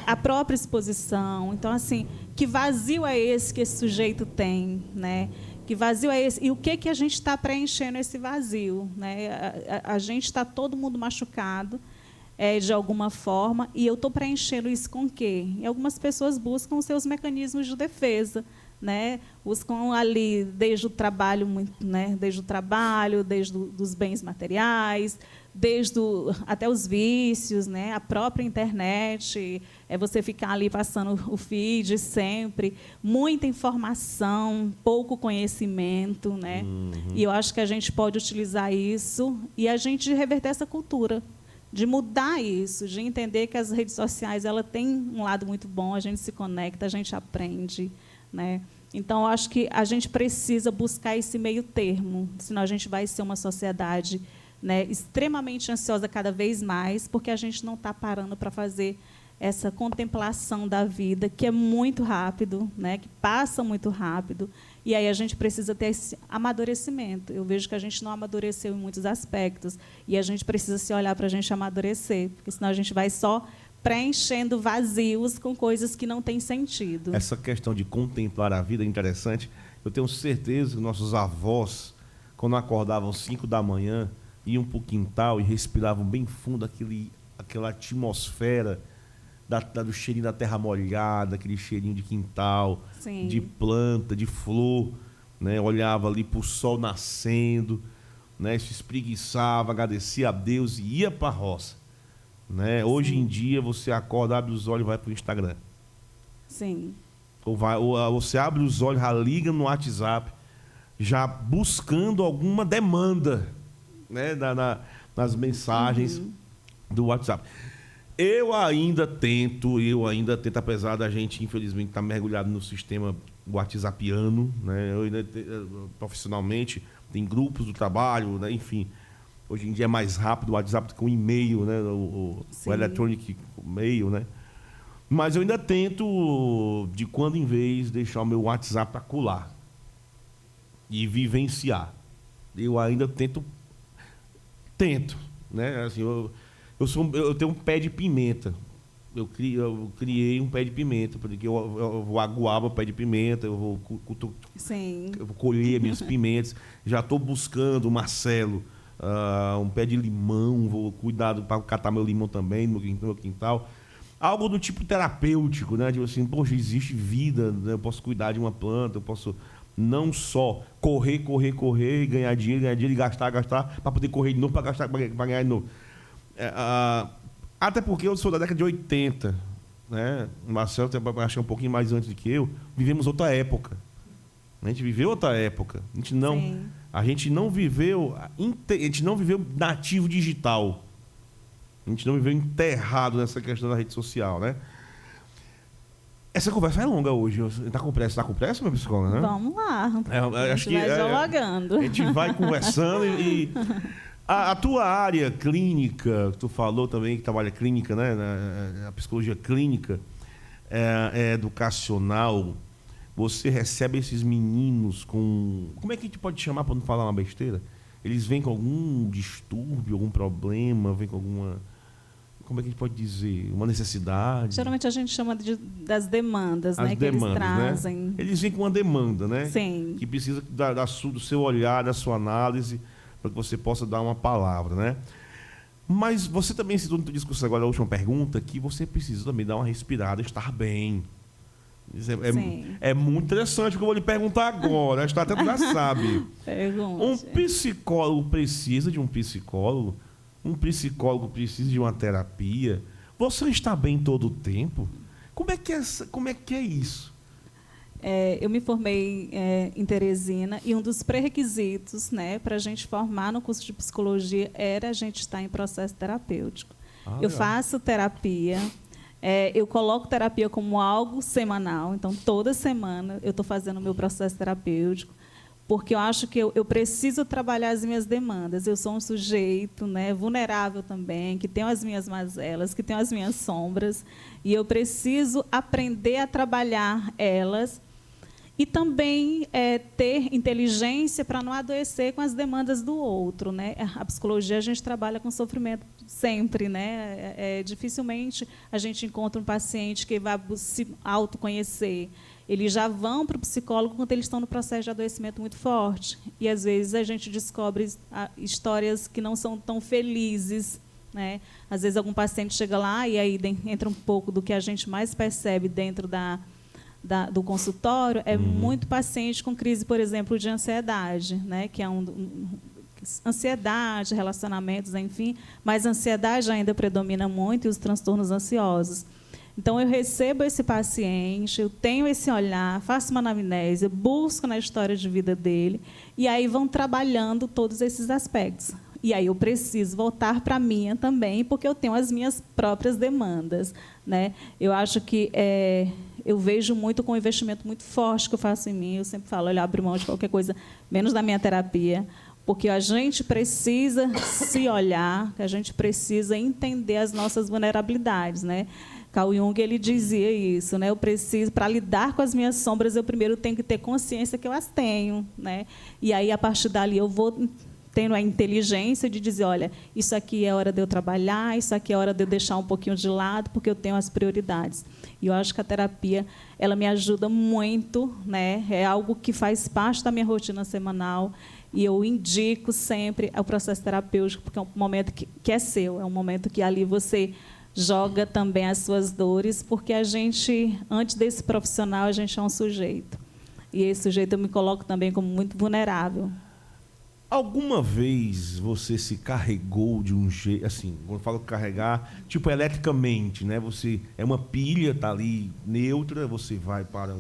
a própria exposição. Então, assim, que vazio é esse que esse sujeito tem, né? Que vazio é esse? E o que a gente está preenchendo esse vazio, né? A gente está todo mundo machucado, de alguma forma, e eu estou preenchendo isso com o quê? E algumas pessoas buscam os seus mecanismos de defesa, né? Buscam ali desde o trabalho, né? Desde os bens materiais, até os vícios, né? A própria internet, você ficar ali passando o feed sempre, muita informação, pouco conhecimento, né? E eu acho que a gente pode utilizar isso e a gente reverter essa cultura, de mudar isso, de entender que as redes sociais ela tem um lado muito bom, a gente se conecta, a gente aprende, né? Então, eu acho que a gente precisa buscar esse meio termo, senão a gente vai ser uma sociedade, né, extremamente ansiosa cada vez mais, porque a gente não está parando para fazer essa contemplação da vida, que é muito rápido, né, que passa muito rápido, e aí a gente precisa ter esse amadurecimento. Eu vejo que a gente não amadureceu em muitos aspectos, e a gente precisa se olhar para a gente amadurecer, porque senão a gente vai só preenchendo vazios com coisas que não têm sentido. Essa questão de contemplar a vida é interessante. Eu tenho certeza que nossos avós, quando acordavam 5 da manhã, iam para o quintal e respiravam bem fundo aquela atmosfera do cheirinho da terra molhada, aquele cheirinho de quintal, Sim. de planta, de flor, né? Olhava ali para o sol nascendo, né? Se espreguiçava, agradecia a Deus e ia para a roça. Né? Hoje em dia, você acorda, abre os olhos e vai para o Instagram. Sim. Ou você abre os olhos, já liga no WhatsApp, já buscando alguma demanda, né? nas mensagens do WhatsApp. Eu ainda tento, apesar da gente, infelizmente, estar mergulhado no sistema whatsappiano, né? Eu ainda, profissionalmente, tem grupos do trabalho, né? Enfim. Hoje em dia é mais rápido o WhatsApp do que o e-mail, né? O electronic mail, né? Mas eu ainda tento, de quando em vez, deixar o meu WhatsApp acular e vivenciar. Eu ainda tento, né? Assim, eu tenho um pé de pimenta. Eu criei um pé de pimenta, porque eu vou aguar o pé de pimenta, eu vou colher minhas pimentas. Já estou buscando o Marcelo. Um pé de limão, vou cuidar para catar meu limão também no meu quintal. Algo do tipo terapêutico, né? Tipo assim, poxa, existe vida, né? Eu posso cuidar de uma planta, eu posso não só correr, ganhar dinheiro e gastar, para poder correr de novo, para ganhar de novo. Até porque eu sou da década de 80, né? O Marcelo acho que é um pouquinho mais antes do que eu. Vivemos outra época. A gente viveu outra época. A gente não viveu nativo digital. A gente não viveu enterrado nessa questão da rede social, né? Essa conversa é longa hoje. Tá com pressa, meu psicólogo, né? Vamos lá. Acho que vai dialogando. a gente vai conversando e a tua área clínica, tu falou também que trabalha clínica, né? A psicologia clínica, educacional. Você recebe esses meninos com... Como é que a gente pode chamar para não falar uma besteira? Eles vêm com algum distúrbio, algum problema, vêm com alguma... Como é que a gente pode dizer? Uma necessidade? Geralmente a gente chama das demandas, As né? demandas, que eles trazem. né? Eles vêm com uma demanda, né? Sim. Que precisa do seu olhar, da sua análise, para que você possa dar uma palavra, né? Mas você também citou no teu discurso agora, a última pergunta, que você precisa também dar uma respirada, estar bem. Isso é muito interessante o que eu vou lhe perguntar agora. Acho que até tu já sabe. Pergunte. Um psicólogo precisa de um psicólogo? Um psicólogo precisa de uma terapia? Você está bem todo o tempo? Como é que é isso? Eu me formei em Teresina e um dos pré-requisitos, né, para a gente formar no curso de psicologia era a gente estar em processo terapêutico. Eu faço terapia, eu coloco terapia como algo semanal, então toda semana eu estou fazendo o meu processo terapêutico, porque eu acho que eu preciso trabalhar as minhas demandas. Eu sou um sujeito, né, vulnerável também, que tenho as minhas mazelas, que tenho as minhas sombras, e eu preciso aprender a trabalhar elas e também ter inteligência para não adoecer com as demandas do outro, né? A psicologia, a gente trabalha com sofrimento sempre, né? Dificilmente a gente encontra um paciente que vai se autoconhecer. Eles já vão para o psicólogo quando eles estão no processo de adoecimento muito forte. E, às vezes, a gente descobre histórias que não são tão felizes, né? Às vezes, algum paciente chega lá e aí entra um pouco do que a gente mais percebe dentro do consultório, muito paciente com crise, por exemplo, de ansiedade, né? Que é ansiedade, relacionamentos, enfim, mas a ansiedade ainda predomina muito e os transtornos ansiosos. Então, eu recebo esse paciente, eu tenho esse olhar, faço uma anamnese, busco na história de vida dele, e aí vão trabalhando todos esses aspectos. E aí eu preciso voltar para a minha também, porque eu tenho as minhas próprias demandas, né? Eu acho que eu vejo muito com um investimento muito forte que eu faço em mim. Eu sempre falo, olha, abro mão de qualquer coisa, menos da minha terapia, porque a gente precisa se olhar, a gente precisa entender as nossas vulnerabilidades, né? Carl Jung, ele dizia isso, né? Eu preciso, para lidar com as minhas sombras, eu primeiro tenho que ter consciência que eu as tenho, né? E aí, a partir dali, eu vou tendo a inteligência de dizer, olha, isso aqui é hora de eu trabalhar, isso aqui é hora de eu deixar um pouquinho de lado, porque eu tenho as prioridades. E eu acho que a terapia, ela me ajuda muito, né? É algo que faz parte da minha rotina semanal, e eu indico sempre o processo terapêutico, porque é um momento que é seu, é um momento que ali você joga também as suas dores, porque a gente, antes desse profissional, a gente é um sujeito. E esse sujeito eu me coloco também como muito vulnerável. Alguma vez você se carregou de um jeito, assim, quando eu falo carregar, tipo eletricamente, né? Você é uma pilha, tá ali neutra, você vai para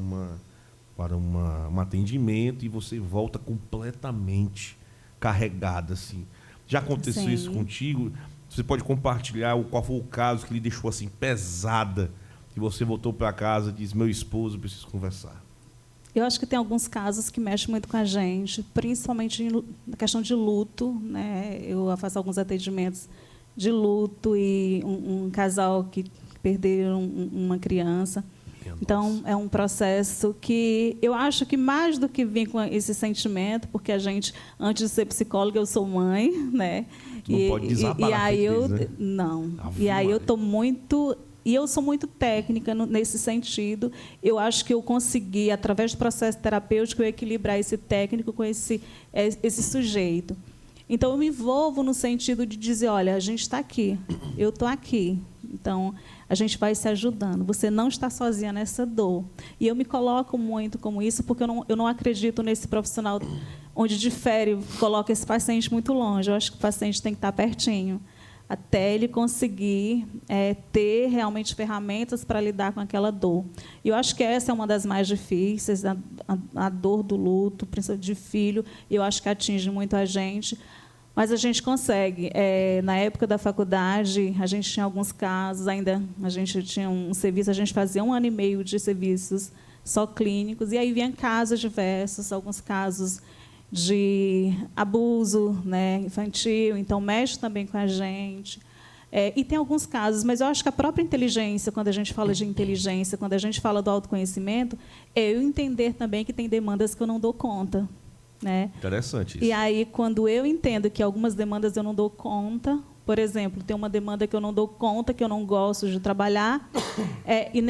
um atendimento e você volta completamente carregada, assim. Já aconteceu Sim. isso contigo? Você pode compartilhar qual foi o caso que lhe deixou assim pesada, que você voltou para casa e disse, meu esposo, eu preciso conversar? Eu acho que tem alguns casos que mexem muito com a gente, principalmente na questão de luto, né? Eu faço alguns atendimentos de luto e um casal que perderam uma criança. Então, é um processo que eu acho que mais do que vir com esse sentimento, porque a gente, antes de ser psicóloga, eu sou mãe, né? Tu não pode desabar e aí eu né? não. E aí eu estou muito... E eu sou muito técnica nesse sentido. Eu acho que eu consegui, através do processo terapêutico, equilibrar esse técnico com esse sujeito. Então, eu me envolvo no sentido de dizer, olha, a gente está aqui, eu estou aqui. Então, a gente vai se ajudando. Você não está sozinha nessa dor. E eu me coloco muito como isso, porque eu não acredito nesse profissional onde difere, coloca esse paciente muito longe. Eu acho que o paciente tem que estar pertinho, até ele conseguir ter realmente ferramentas para lidar com aquela dor. E eu acho que essa é uma das mais difíceis, a dor do luto, principalmente de filho, eu acho que atinge muito a gente, Mas a gente consegue. Na época da faculdade, a gente tinha alguns casos, ainda a gente tinha um serviço, a gente fazia 1 ano e meio de serviços só clínicos, e aí vinham casos diversos, alguns casos de abuso, né, infantil, então mexe também com a gente. E tem alguns casos, mas eu acho que a própria inteligência, quando a gente fala de inteligência, quando a gente fala do autoconhecimento, é eu entender também que tem demandas que eu não dou conta. Né? Interessante isso. E aí, quando eu entendo que algumas demandas eu não dou conta, por exemplo, tem uma demanda que eu não dou conta, que eu não gosto de trabalhar, e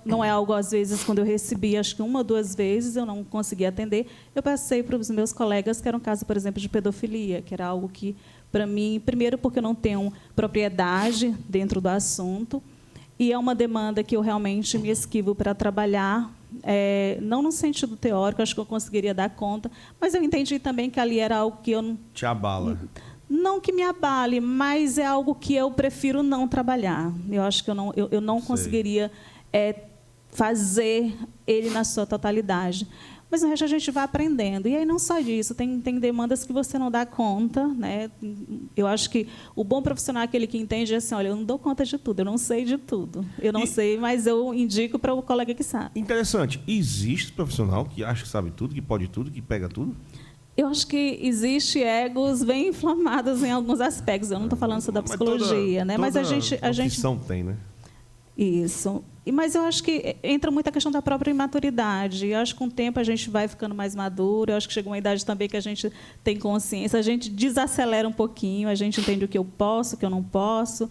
não é algo, às vezes, quando eu recebi, acho que 1 ou 2 vezes, eu não consegui atender, eu passei para os meus colegas, que era um caso, por exemplo, de pedofilia, que era algo que, para mim, primeiro porque eu não tenho propriedade dentro do assunto, e é uma demanda que eu realmente me esquivo para trabalhar, não no sentido teórico, acho que eu conseguiria dar conta, mas eu entendi também que ali era algo que eu não... Te abala. Não que me abale, mas é algo que eu prefiro não trabalhar. Eu acho que eu não conseguiria fazer ele na sua totalidade. Mas no resto a gente vai aprendendo. E aí não só disso, tem demandas que você não dá conta, né? Eu acho que o bom profissional é aquele que entende assim, olha, eu não dou conta de tudo, eu não sei de tudo. Eu não sei, mas eu indico para o colega que sabe. Interessante. Existe profissional que acha que sabe tudo, que pode tudo, que pega tudo? Eu acho que existe egos bem inflamados em alguns aspectos. Eu não estou falando só da psicologia, né? Mas a gente tem, né? Isso. Mas eu acho que entra muito a questão da própria imaturidade. Eu acho que com o tempo a gente vai ficando mais maduro. Eu acho que chega uma idade também que a gente tem consciência. A gente desacelera um pouquinho, a gente entende o que eu posso, o que eu não posso.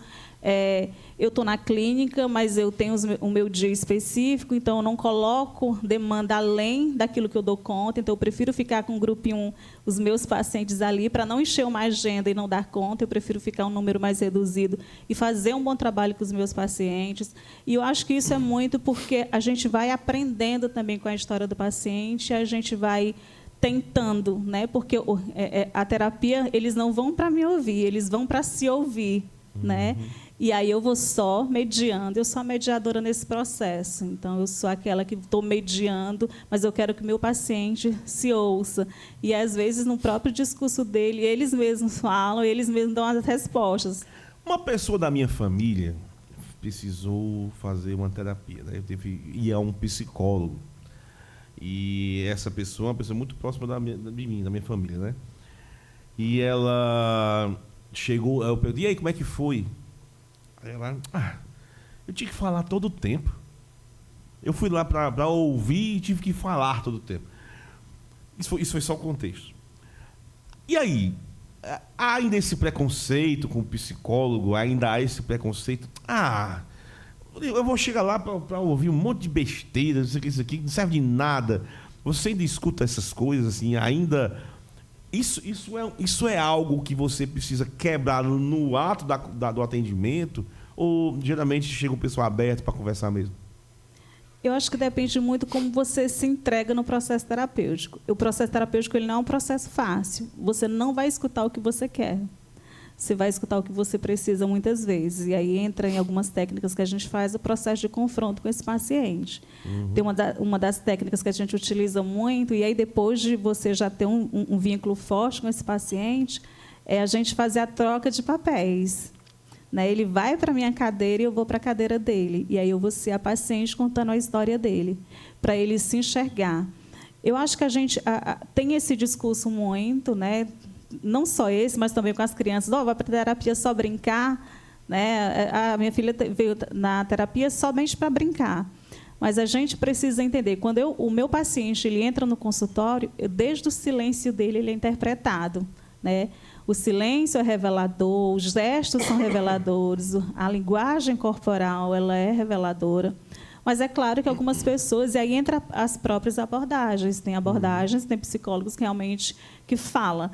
Eu estou na clínica, mas eu tenho o meu dia específico, então eu não coloco demanda além daquilo que eu dou conta. Então, eu prefiro ficar com o grupo 1, os meus pacientes ali, para não encher uma agenda e não dar conta. Eu prefiro ficar um número mais reduzido e fazer um bom trabalho com os meus pacientes. E eu acho que isso é muito porque a gente vai aprendendo também com a história do paciente, a gente vai tentando, né? Porque a terapia, eles não vão para me ouvir, eles vão para se ouvir, né? E aí eu vou só mediando, eu sou a mediadora nesse processo. Então, eu sou aquela que estou mediando, mas eu quero que o meu paciente se ouça. E, às vezes, no próprio discurso dele, eles mesmos falam, eles mesmos dão as respostas. Uma pessoa da minha família precisou fazer uma terapia, né? E é um psicólogo. E essa pessoa é uma pessoa muito próxima da minha família, né? E ela chegou, eu perguntei, e aí, como é que foi? Aí ela, eu tinha que falar todo o tempo. Eu fui lá para ouvir e tive que falar todo o tempo. Isso foi só o contexto. E aí, há ainda esse preconceito com o psicólogo? Ainda há esse preconceito? Eu vou chegar lá para ouvir um monte de besteira, isso aqui não serve de nada. Você ainda escuta essas coisas, assim, ainda... Isso é algo que você precisa quebrar no ato do atendimento? Ou geralmente chega um pessoal aberto para conversar mesmo? Eu acho que depende muito como você se entrega no processo terapêutico. O processo terapêutico ele não é um processo fácil. Você não vai escutar o que você quer. Você vai escutar o que você precisa muitas vezes. E aí entra em algumas técnicas que a gente faz o processo de confronto com esse paciente. Tem uma das técnicas que a gente utiliza muito, e aí depois de você já ter um vínculo forte com esse paciente, é a gente fazer a troca de papéis. Né? Ele vai para a minha cadeira e eu vou para a cadeira dele. E aí eu vou ser a paciente contando a história dele, para ele se enxergar. Eu acho que a gente tem esse discurso muito, né? Não só esse, mas também com as crianças. Vai para a terapia só brincar. Né? A minha filha veio na terapia somente para brincar. Mas a gente precisa entender, quando o meu paciente ele entra no consultório, desde o silêncio dele ele é interpretado. Né? O silêncio é revelador, os gestos são reveladores, a linguagem corporal ela é reveladora. Mas é claro que algumas pessoas, e aí entra as próprias abordagens. Tem abordagens, tem psicólogos que realmente que falam.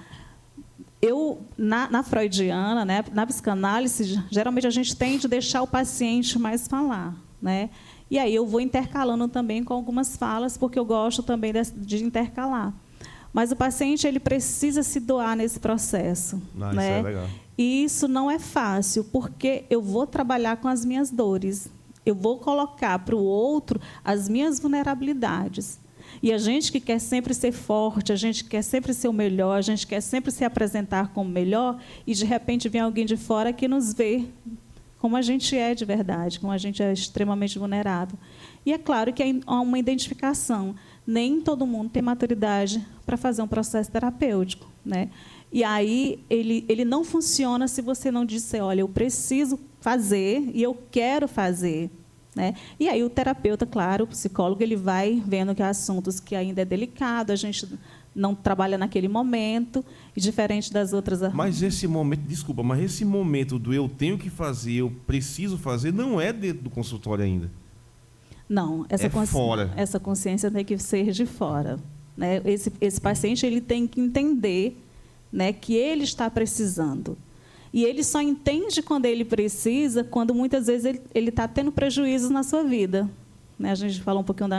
Na freudiana, né, na psicanálise, geralmente a gente tende a deixar o paciente mais falar. Né? E aí eu vou intercalando também com algumas falas, porque eu gosto também de intercalar. Mas o paciente ele precisa se doar nesse processo. Né? Isso é legal. E isso não é fácil, porque eu vou trabalhar com as minhas dores. Eu vou colocar para o outro as minhas vulnerabilidades. E a gente que quer sempre ser forte, a gente quer sempre ser o melhor, a gente quer sempre se apresentar como melhor, e de repente vem alguém de fora que nos vê como a gente é de verdade, como a gente é extremamente vulnerável. E é claro que há uma identificação. Nem todo mundo tem maturidade para fazer um processo terapêutico, né? E aí ele não funciona se você não disser, olha, eu preciso fazer e eu quero fazer, né? E aí o terapeuta, claro, o psicólogo, ele vai vendo que há assuntos que ainda é delicado, a gente não trabalha naquele momento, e diferente das outras... Mas esse momento, desculpa, mas esse momento do eu tenho que fazer, eu preciso fazer, não é dentro do consultório ainda. Não, fora. Essa consciência tem que ser de fora, né? Esse paciente, ele tem que entender, né, que ele está precisando. E ele só entende quando ele precisa, quando muitas vezes ele está tendo prejuízos na sua vida. Né? A gente falou um pouquinho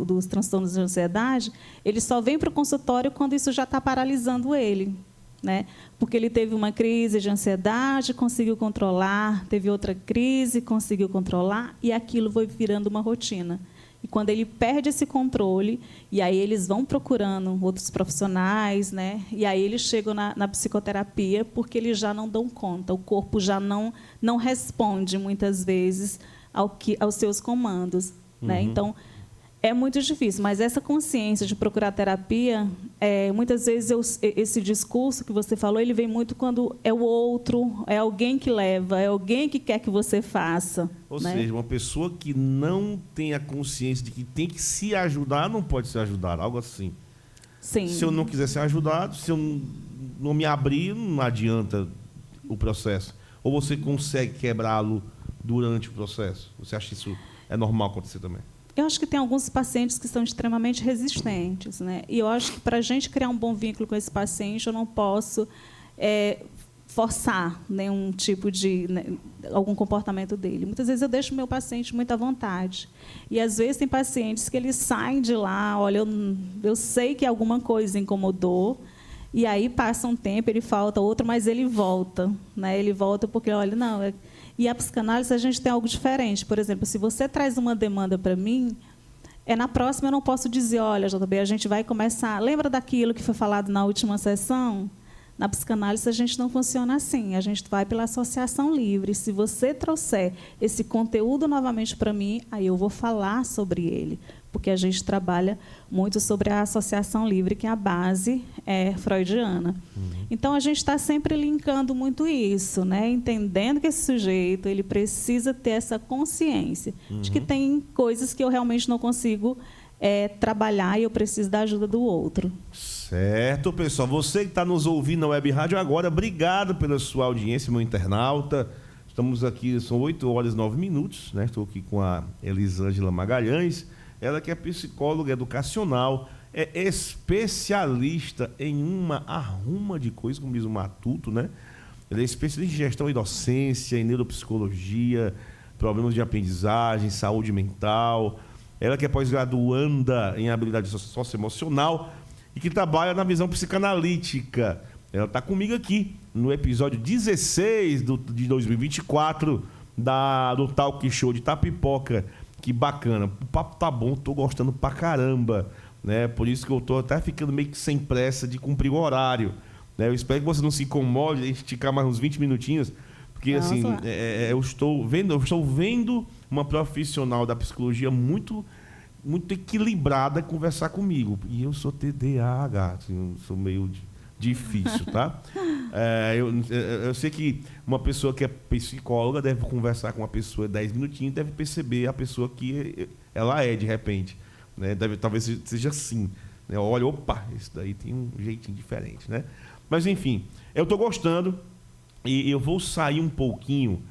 dos transtornos de ansiedade. Ele só vem para o consultório quando isso já está paralisando ele. Né? Porque ele teve uma crise de ansiedade, conseguiu controlar, teve outra crise, conseguiu controlar, e aquilo foi virando uma rotina. E quando ele perde esse controle, e aí eles vão procurando outros profissionais, né? E aí eles chegam na psicoterapia, porque eles já não dão conta, o corpo já não responde, muitas vezes, aos seus comandos. Né? Então, é muito difícil, mas essa consciência de procurar terapia, muitas vezes esse discurso que você falou, ele vem muito quando é o outro, é alguém que leva, é alguém que quer que você faça. Ou né? seja, uma pessoa que não tem a consciência de que tem que se ajudar, não pode ser ajudada, algo assim. Sim. Se eu não quiser ser ajudado, se eu não me abrir, não adianta o processo. Ou você consegue quebrá-lo durante o processo? Você acha que isso é normal acontecer também? Eu acho que tem alguns pacientes que são extremamente resistentes, né? E eu acho que, para a gente criar um bom vínculo com esse paciente, eu não posso forçar nenhum tipo de... algum comportamento dele. Muitas vezes eu deixo o meu paciente muito à vontade. E, às vezes, tem pacientes que eles saem de lá, olha, eu sei que alguma coisa incomodou, e aí passa um tempo, ele falta outro, mas ele volta. Né? Ele volta porque, olha, não... E a psicanálise, a gente tem algo diferente. Por exemplo, se você traz uma demanda para mim, na próxima eu não posso dizer, olha, JB, a gente vai começar... Lembra daquilo que foi falado na última sessão? Na psicanálise, a gente não funciona assim. A gente vai pela associação livre. Se você trouxer esse conteúdo novamente para mim, aí eu vou falar sobre ele. Porque a gente trabalha muito sobre a associação livre, que é a base freudiana. Então, a gente está sempre linkando muito isso, né? Entendendo que esse sujeito ele precisa ter essa consciência de que tem coisas que eu realmente não consigo trabalhar e eu preciso da ajuda do outro. Certo, pessoal. Você que está nos ouvindo na Web Rádio agora, obrigado pela sua audiência, meu internauta. Estamos aqui, são 8h09, né? Estou aqui com a Elisângela Magalhães. Ela que é psicóloga educacional, é especialista em uma arruma de coisas, como diz o Matuto, né? Ela é especialista em gestão e docência, em neuropsicologia, problemas de aprendizagem, saúde mental. Ela que é pós-graduanda em habilidade socioemocional e que trabalha na visão psicanalítica. Ela está comigo aqui no episódio 16 de 2024 do Talk Show de Tapipoca. Que bacana, o papo tá bom, tô gostando pra caramba, né? Por isso que eu tô até ficando meio que sem pressa de cumprir o horário, né? Eu espero que você não se incomode de esticar mais uns 20 minutinhos, porque assim, eu estou vendo uma profissional da psicologia muito equilibrada conversar comigo. E eu sou TDAH, assim, eu sou meio difícil, tá? Eu sei que uma pessoa que é psicóloga deve conversar com uma pessoa 10 minutinhos e deve perceber a pessoa que ela é, de repente. Né? Talvez seja assim. Né? Olha, opa, isso daí tem um jeitinho diferente. Né? Mas, enfim, eu estou gostando e eu vou sair um pouquinho,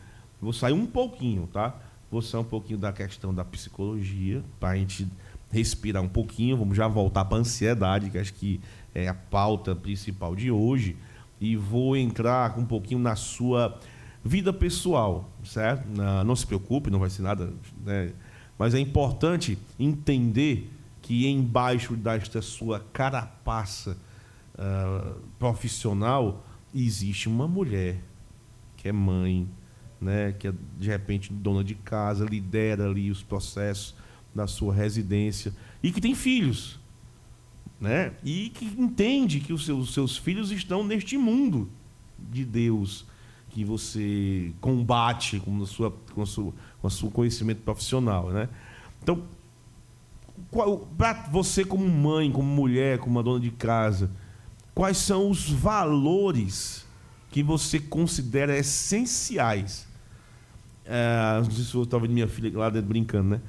tá? Vou sair um pouquinho da questão da psicologia, para a gente respirar um pouquinho. Vamos já voltar para a ansiedade, que acho que é a pauta principal de hoje, e vou entrar um pouquinho na sua vida pessoal, certo? Não se preocupe, não vai ser nada, né? Mas é importante entender que embaixo desta sua carapaça profissional existe uma mulher que é mãe, né? Que é, de repente, dona de casa, lidera ali os processos da sua residência e que tem filhos, né? E que entende que os seus filhos estão neste mundo de Deus que você combate com o seu conhecimento profissional, né? Então, para você como mãe, como mulher, como uma dona de casa, quais são os valores que você considera essenciais? Não sei se eu estava vendo minha filha lá dentro brincando, né?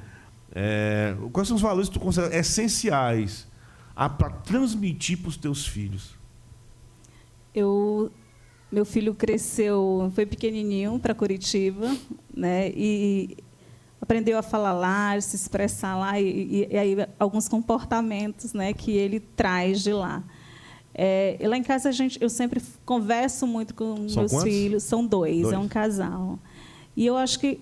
Quais são os valores que tu considera essenciais para transmitir para os teus filhos? Meu filho cresceu, foi pequenininho para Curitiba, né? E aprendeu a falar lá, se expressar lá, e aí alguns comportamentos, né, que ele traz de lá. E lá em casa eu sempre converso muito com meus filhos. São dois, é um casal. E eu acho que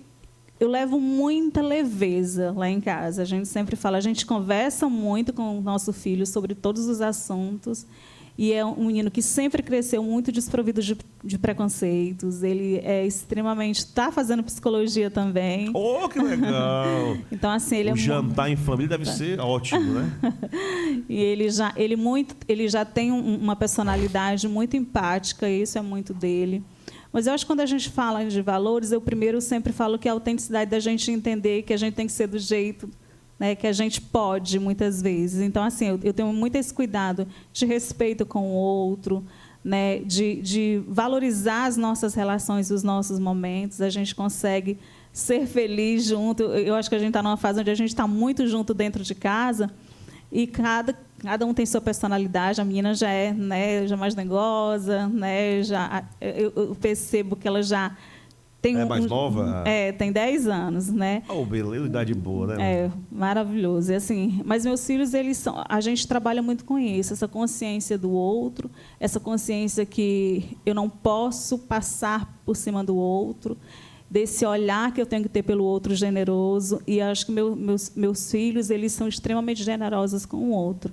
eu levo muita leveza lá em casa. A gente sempre fala, a gente conversa muito com o nosso filho sobre todos os assuntos. E é um menino que sempre cresceu muito desprovido de preconceitos. Ele é extremamente... Está fazendo psicologia também. Oh, que legal! Então, assim, ele jantar em família deve ser ótimo, né? E ele já tem uma personalidade muito empática, e isso é muito dele. Mas eu acho que quando a gente fala de valores, eu primeiro sempre falo que a autenticidade da gente entender que a gente tem que ser do jeito, né, que a gente pode, muitas vezes. Então, assim, eu tenho muito esse cuidado de respeito com o outro, né, de valorizar as nossas relações, os nossos momentos. A gente consegue ser feliz junto. Eu acho que a gente está numa fase onde a gente está muito junto dentro de casa e cada um tem sua personalidade. A menina já é, né, já mais negosa, né, eu percebo que ela já... É mais nova? Tem 10 anos, né? Oh, beleza, idade boa, né? Maravilhoso. E, assim, mas meus filhos, a gente trabalha muito com isso, essa consciência do outro, essa consciência que eu não posso passar por cima do outro, desse olhar que eu tenho que ter pelo outro generoso. E acho que meus filhos, eles são extremamente generosos com o outro.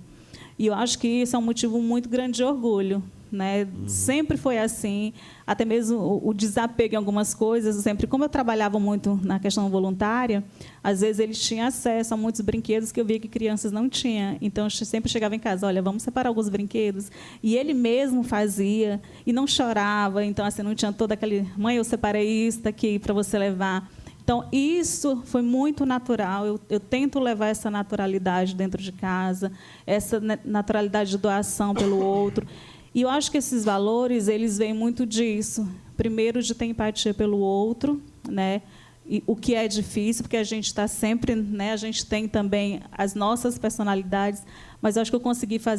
E eu acho que isso é um motivo muito grande de orgulho, né? Sempre foi assim, até mesmo o desapego em algumas coisas. Sempre, como eu trabalhava muito na questão voluntária, às vezes eles tinham acesso a muitos brinquedos que eu via que crianças não tinham. Então, eu sempre chegava em casa, olha, vamos separar alguns brinquedos. E ele mesmo fazia e não chorava. Então, assim, não tinha todo aquele, mãe, eu separei isso daqui para você levar. Então, isso foi muito natural. Eu tento levar essa naturalidade dentro de casa, essa naturalidade de doação pelo outro. E eu acho que esses valores, eles vêm muito disso. Primeiro, de ter empatia pelo outro, né? E o que é difícil, porque a gente está sempre, né? A gente tem também as nossas personalidades, mas eu acho que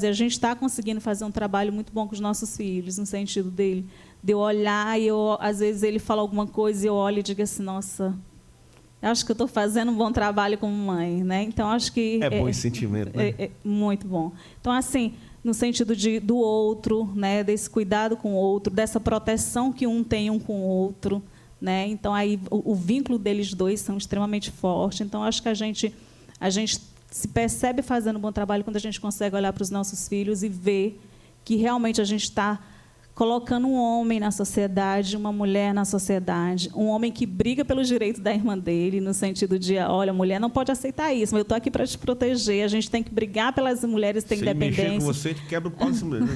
a gente está conseguindo fazer um trabalho muito bom com os nossos filhos, no sentido de eu olhar e às vezes ele fala alguma coisa e eu olho e digo assim, nossa, acho que eu estou fazendo um bom trabalho como mãe, né? Então, acho que... É bom esse sentimento, né? É muito bom. Então, assim, no sentido do outro, né? Desse cuidado com o outro, dessa proteção que um tem um com o outro, né? Então, aí, o vínculo deles dois são extremamente forte. Então, acho que a gente se percebe fazendo um bom trabalho quando a gente consegue olhar para os nossos filhos e ver que realmente a gente está colocando um homem na sociedade, uma mulher na sociedade, um homem que briga pelos direitos da irmã dele, no sentido de, olha, a mulher não pode aceitar isso, mas eu estou aqui para te proteger, a gente tem que brigar pelas mulheres que têm independência. Se mexer com você, te quebra o pau dessa mulher.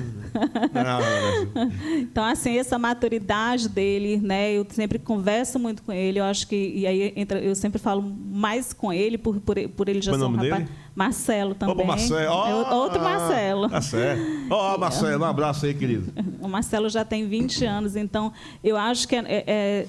Então, assim, essa maturidade dele, né, eu sempre converso muito com ele, eu acho que, e aí eu sempre falo mais com ele, por ele já ser um rapaz... Marcelo também. Opa, Marcelo. Outro Marcelo. Tá certo. Marcelo, um abraço aí, querido. O Marcelo já tem 20 anos, então eu acho que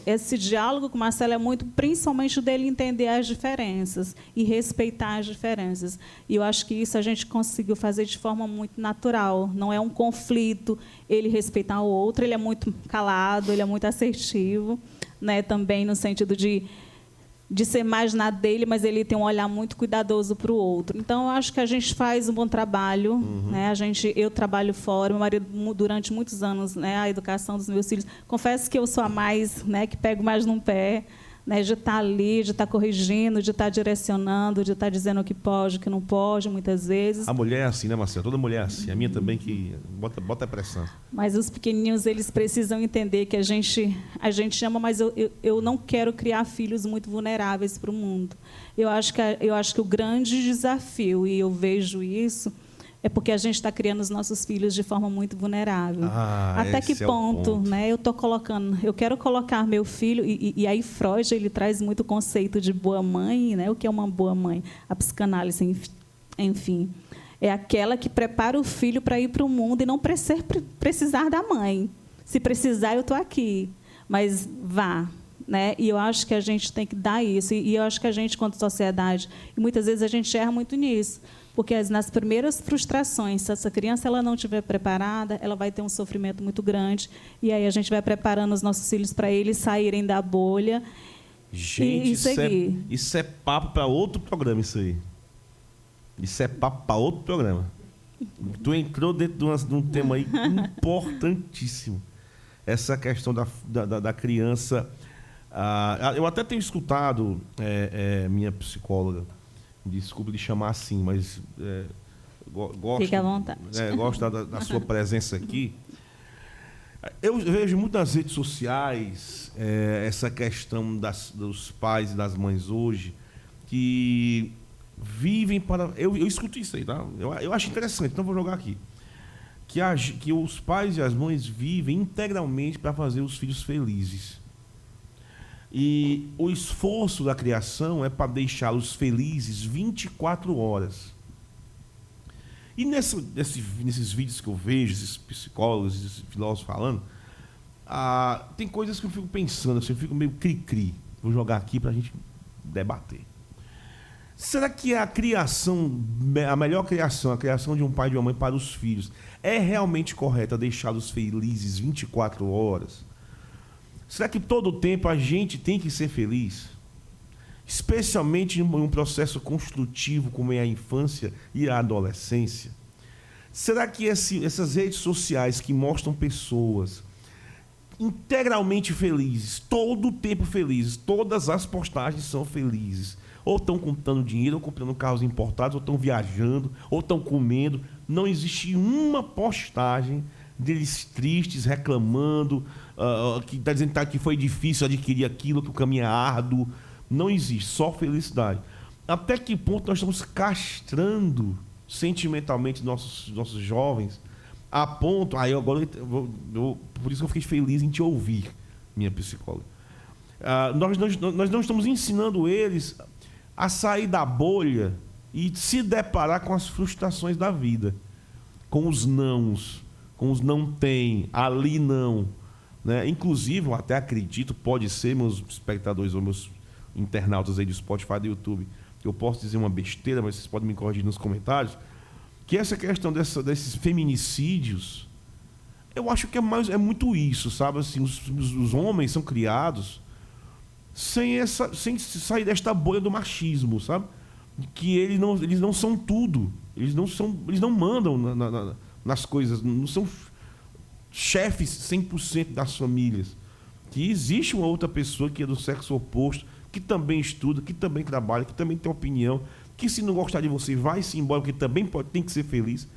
esse diálogo com o Marcelo é muito, principalmente dele entender as diferenças e respeitar as diferenças. E eu acho que isso a gente conseguiu fazer de forma muito natural. Não é um conflito ele respeitar o outro, ele é muito calado, ele é muito assertivo, né? Também no sentido de ser mais na dele, mas ele tem um olhar muito cuidadoso para o outro. Então, eu acho que a gente faz um bom trabalho. Né? Eu trabalho fora, meu marido, durante muitos anos, né, a educação dos meus filhos. Confesso que eu sou a mais, né, que pego mais no pé, né, de estar ali, de estar corrigindo, de estar direcionando, de estar dizendo o que pode, o que não pode, muitas vezes. A mulher é assim, né, Marcelo? Toda mulher é assim. A minha também que bota a pressão. Mas os pequenininhos, eles precisam entender que a gente ama, mas eu não quero criar filhos muito vulneráveis para o mundo. Eu acho que o grande desafio, e eu vejo isso, é porque a gente está criando os nossos filhos de forma muito vulnerável. Até que ponto, né? Eu quero colocar meu filho, e aí Freud ele traz muito o conceito de boa mãe, né? O que é uma boa mãe? A psicanálise, enfim, é aquela que prepara o filho para ir para o mundo e não precisar da mãe. Se precisar, eu estou aqui, mas vá. Né? E eu acho que a gente tem que dar isso. E eu acho que a gente, quanto sociedade, e muitas vezes a gente erra muito nisso, porque nas primeiras frustrações, se essa criança ela não estiver preparada, ela vai ter um sofrimento muito grande, e aí a gente vai preparando os nossos filhos para eles saírem da bolha. Gente, e seguir. Isso é papo para outro programa, isso aí. Isso é papo para outro programa. Tu entrou dentro de um tema aí importantíssimo. Essa questão da criança. Eu até tenho escutado minha psicóloga, desculpe de chamar assim, mas gosto, fique à vontade. Gosto da sua presença aqui. Eu vejo muito nas redes sociais essa questão dos pais e das mães hoje que vivem para... Eu escuto isso aí, tá? Eu acho interessante, então vou jogar aqui. Que os pais e as mães vivem integralmente para fazer os filhos felizes. E o esforço da criação é para deixá-los felizes 24 horas. E nesses vídeos que eu vejo, esses psicólogos, esses filósofos falando, tem coisas que eu fico pensando, assim, eu fico meio cri-cri. Vou jogar aqui para a gente debater. Será que a melhor criação, a criação de um pai e de uma mãe para os filhos, é realmente correta deixá-los felizes 24 horas? Será que todo o tempo a gente tem que ser feliz? Especialmente em um processo construtivo como é a infância e a adolescência? Será que essas redes sociais que mostram pessoas integralmente felizes, todo o tempo felizes, todas as postagens são felizes, ou estão contando dinheiro, ou comprando carros importados, ou estão viajando, ou estão comendo, não existe uma postagem deles tristes, reclamando, que está dizendo que foi difícil adquirir aquilo, que o caminho é árduo. Não existe, só felicidade. Até que ponto nós estamos castrando sentimentalmente nossos jovens, a ponto... por isso que eu fiquei feliz em te ouvir, minha psicóloga. Nós não estamos ensinando eles a sair da bolha e se deparar com as frustrações da vida, com os nãos, com os não tem, ali não. Né? Inclusive, eu até acredito, pode ser, meus espectadores ou meus internautas aí do Spotify, do YouTube, que eu posso dizer uma besteira, mas vocês podem me corrigir nos comentários, que essa questão desses feminicídios, eu acho que é muito isso, sabe? Assim, os homens são criados sem sair desta bolha do machismo, sabe? Que eles não são tudo, eles não mandam nas coisas, não são chefes 100% das famílias. Que existe uma outra pessoa que é do sexo oposto, que também estuda, que também trabalha, que também tem opinião, que se não gostar de você, vai-se embora, porque também tem que ser feliz.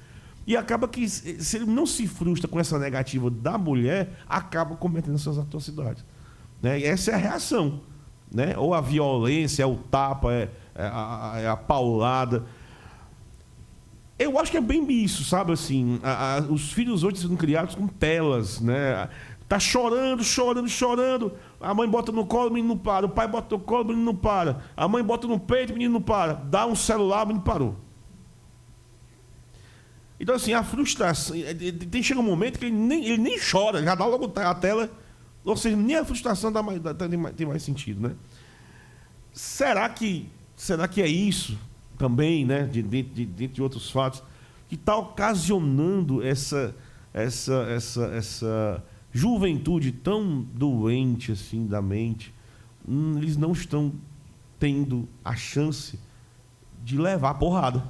E acaba que, se ele não se frustra com essa negativa da mulher, acaba cometendo essas atrocidades. Né? E essa é a reação. Né? Ou a violência, é o tapa, é a paulada. Eu acho que é bem isso, sabe? Assim, os filhos hoje são criados com telas, né? Tá chorando. A mãe bota no colo, o menino não para. O pai bota no colo, o menino não para. A mãe bota no peito, o menino não para. Dá um celular, o menino parou. Então, assim, a frustração... Chega um momento que ele nem chora, já dá logo a tela. Ou seja, nem a frustração tem mais sentido, né? Será que é isso também, né? Dentre outros fatos, que está ocasionando essa juventude tão doente assim da mente? Eles não estão tendo a chance de levar a porrada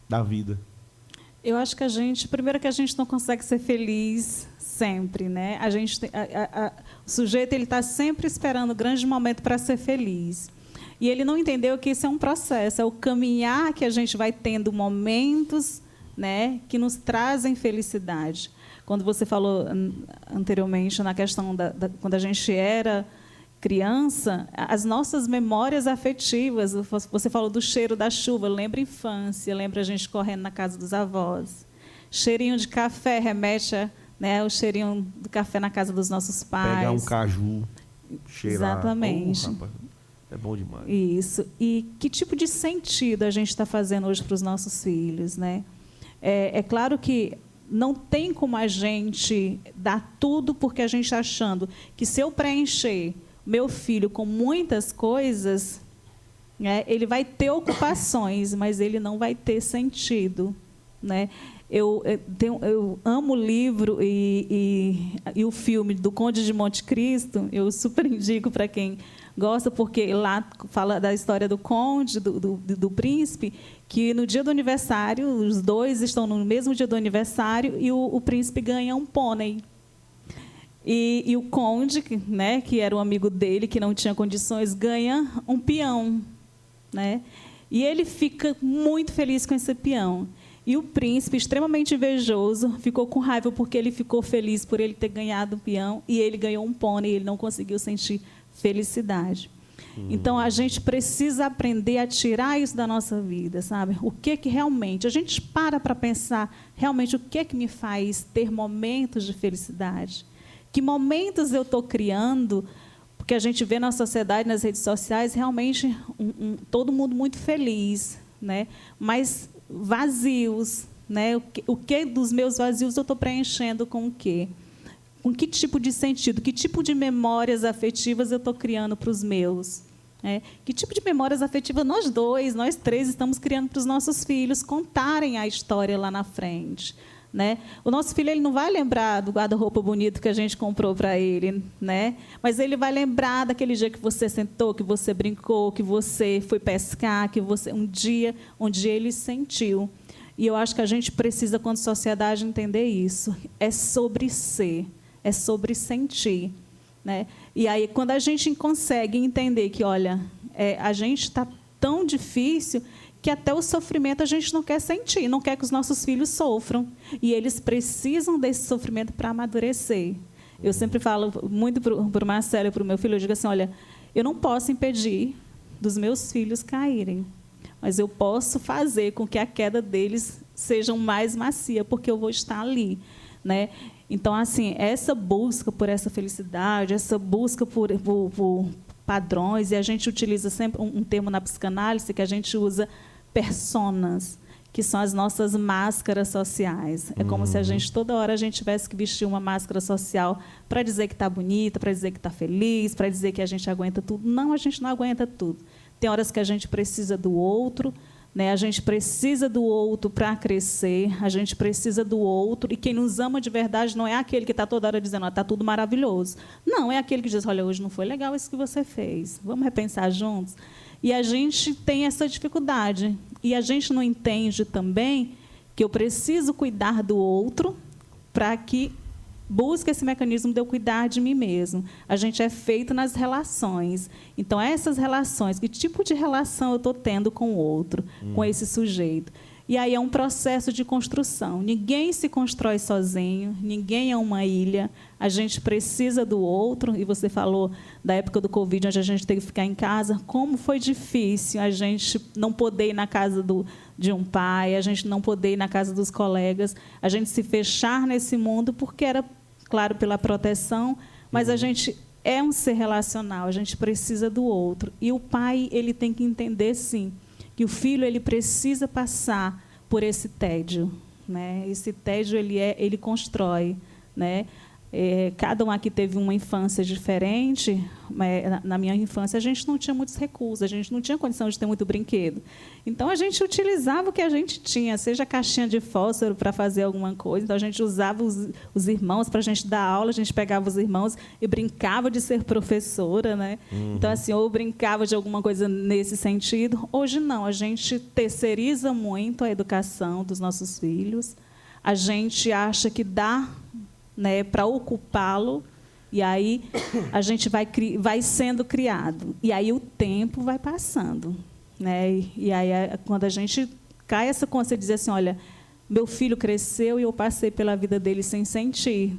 da vida. Eu acho que primeiro que a gente não consegue ser feliz sempre, né? O sujeito ele está sempre esperando o grande momento para ser feliz. E ele não entendeu que isso é um processo, é o caminhar que a gente vai tendo momentos, né, que nos trazem felicidade. Quando você falou anteriormente na questão quando a gente era criança, as nossas memórias afetivas, você falou do cheiro da chuva, lembra a infância, lembra a gente correndo na casa dos avós. Cheirinho de café remete o cheirinho do café na casa dos nossos pais. Pegar um caju, cheirar. Exatamente. Rapaz, é bom demais. Isso. E que tipo de sentido a gente está fazendo hoje para os nossos filhos, né? É claro que não tem como a gente dar tudo porque a gente está achando que se eu preencher meu filho com muitas coisas, né, ele vai ter ocupações, mas ele não vai ter sentido, né? Eu amo o livro e o filme do Conde de Monte Cristo, eu super indico para quem gosta, porque lá fala da história do conde, do príncipe, que no dia do aniversário, os dois estão no mesmo dia do aniversário, e o príncipe ganha um pônei. E o conde, né, que era um amigo dele, que não tinha condições, ganha um peão, né? E ele fica muito feliz com esse peão. E o príncipe, extremamente invejoso, ficou com raiva porque ele ficou feliz por ele ter ganhado um peão e ele ganhou um pônei e ele não conseguiu sentir felicidade. Então, a gente precisa aprender a tirar isso da nossa vida, sabe? O que realmente... A gente para pensar realmente o que me faz ter momentos de felicidade. Que momentos eu estou criando, porque a gente vê na sociedade, nas redes sociais, realmente todo mundo muito feliz, né? Mas vazios, né? O que dos meus vazios eu estou preenchendo com o quê? Com que tipo de sentido, que tipo de memórias afetivas eu estou criando para os meus? Né? Que tipo de memórias afetivas nós três estamos criando para os nossos filhos contarem a história lá na frente? Né? O nosso filho ele não vai lembrar do guarda-roupa bonito que a gente comprou para ele, né? Mas ele vai lembrar daquele dia que você sentou, que você brincou, que você foi pescar, que você um dia ele sentiu. E eu acho que a gente precisa, quanto sociedade, entender isso. É sobre ser, é sobre sentir, né? E aí, quando a gente consegue entender que, olha, a gente está tão difícil que até o sofrimento a gente não quer sentir, não quer que os nossos filhos sofram. E eles precisam desse sofrimento para amadurecer. Eu sempre falo muito para o Marcelo e para o meu filho, eu digo assim, olha, eu não posso impedir dos meus filhos caírem, mas eu posso fazer com que a queda deles seja mais macia, porque eu vou estar ali, né? Então, assim, essa busca por essa felicidade, essa busca por padrões, e a gente utiliza sempre um termo na psicanálise que a gente usa personas, que são as nossas máscaras sociais. É como se a gente, toda hora, a gente tivesse que vestir uma máscara social para dizer que está bonita, para dizer que está feliz, para dizer que a gente aguenta tudo. Não, a gente não aguenta tudo. Tem horas que a gente precisa do outro, né? A gente precisa do outro para crescer, a gente precisa do outro, e quem nos ama de verdade não é aquele que está toda hora dizendo, está tudo maravilhoso. Não, é aquele que diz, olha, hoje não foi legal isso que você fez, vamos repensar juntos? E a gente tem essa dificuldade. E a gente não entende também que eu preciso cuidar do outro para que busque esse mecanismo de eu cuidar de mim mesmo. A gente é feito nas relações. Então, essas relações, que tipo de relação eu estou tendo com o outro, com esse sujeito? E aí é um processo de construção. Ninguém se constrói sozinho, ninguém é uma ilha. A gente precisa do outro. E você falou da época do Covid, onde a gente teve que ficar em casa. Como foi difícil a gente não poder ir na casa de um pai, a gente não poder ir na casa dos colegas, a gente se fechar nesse mundo, porque era, claro, pela proteção, mas a gente é um ser relacional, a gente precisa do outro. E o pai ele tem que entender, sim, que o filho ele precisa passar por esse tédio, né? Esse tédio ele constrói, né? Cada um aqui teve uma infância diferente. Na minha infância, a gente não tinha muitos recursos, a gente não tinha condição de ter muito brinquedo. Então, a gente utilizava o que a gente tinha, seja caixinha de fósforo para fazer alguma coisa. Então, a gente usava os irmãos para a gente dar aula, a gente pegava os irmãos e brincava de ser professora, né? Então, assim, ou brincava de alguma coisa nesse sentido. Hoje, não. A gente terceiriza muito a educação dos nossos filhos. A gente acha que dá, né, para ocupá-lo, e aí a gente vai sendo criado. E aí o tempo vai passando. Né? E aí, quando a gente cai essa consciência de dizer assim, olha, meu filho cresceu e eu passei pela vida dele sem sentir.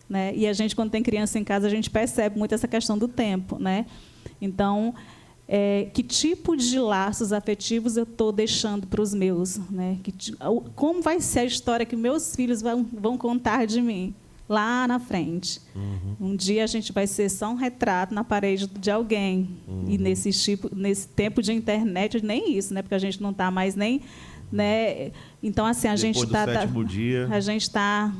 Né? E a gente, quando tem criança em casa, a gente percebe muito essa questão do tempo. Né? Então, que tipo de laços afetivos eu estou deixando para os meus? Né? Como vai ser a história que meus filhos vão contar de mim? Lá na frente. Um dia a gente vai ser só um retrato na parede de alguém. E nesse tempo de internet, nem isso, né? Porque a gente não está mais nem... Né? Então, assim, a gente está... A gente está...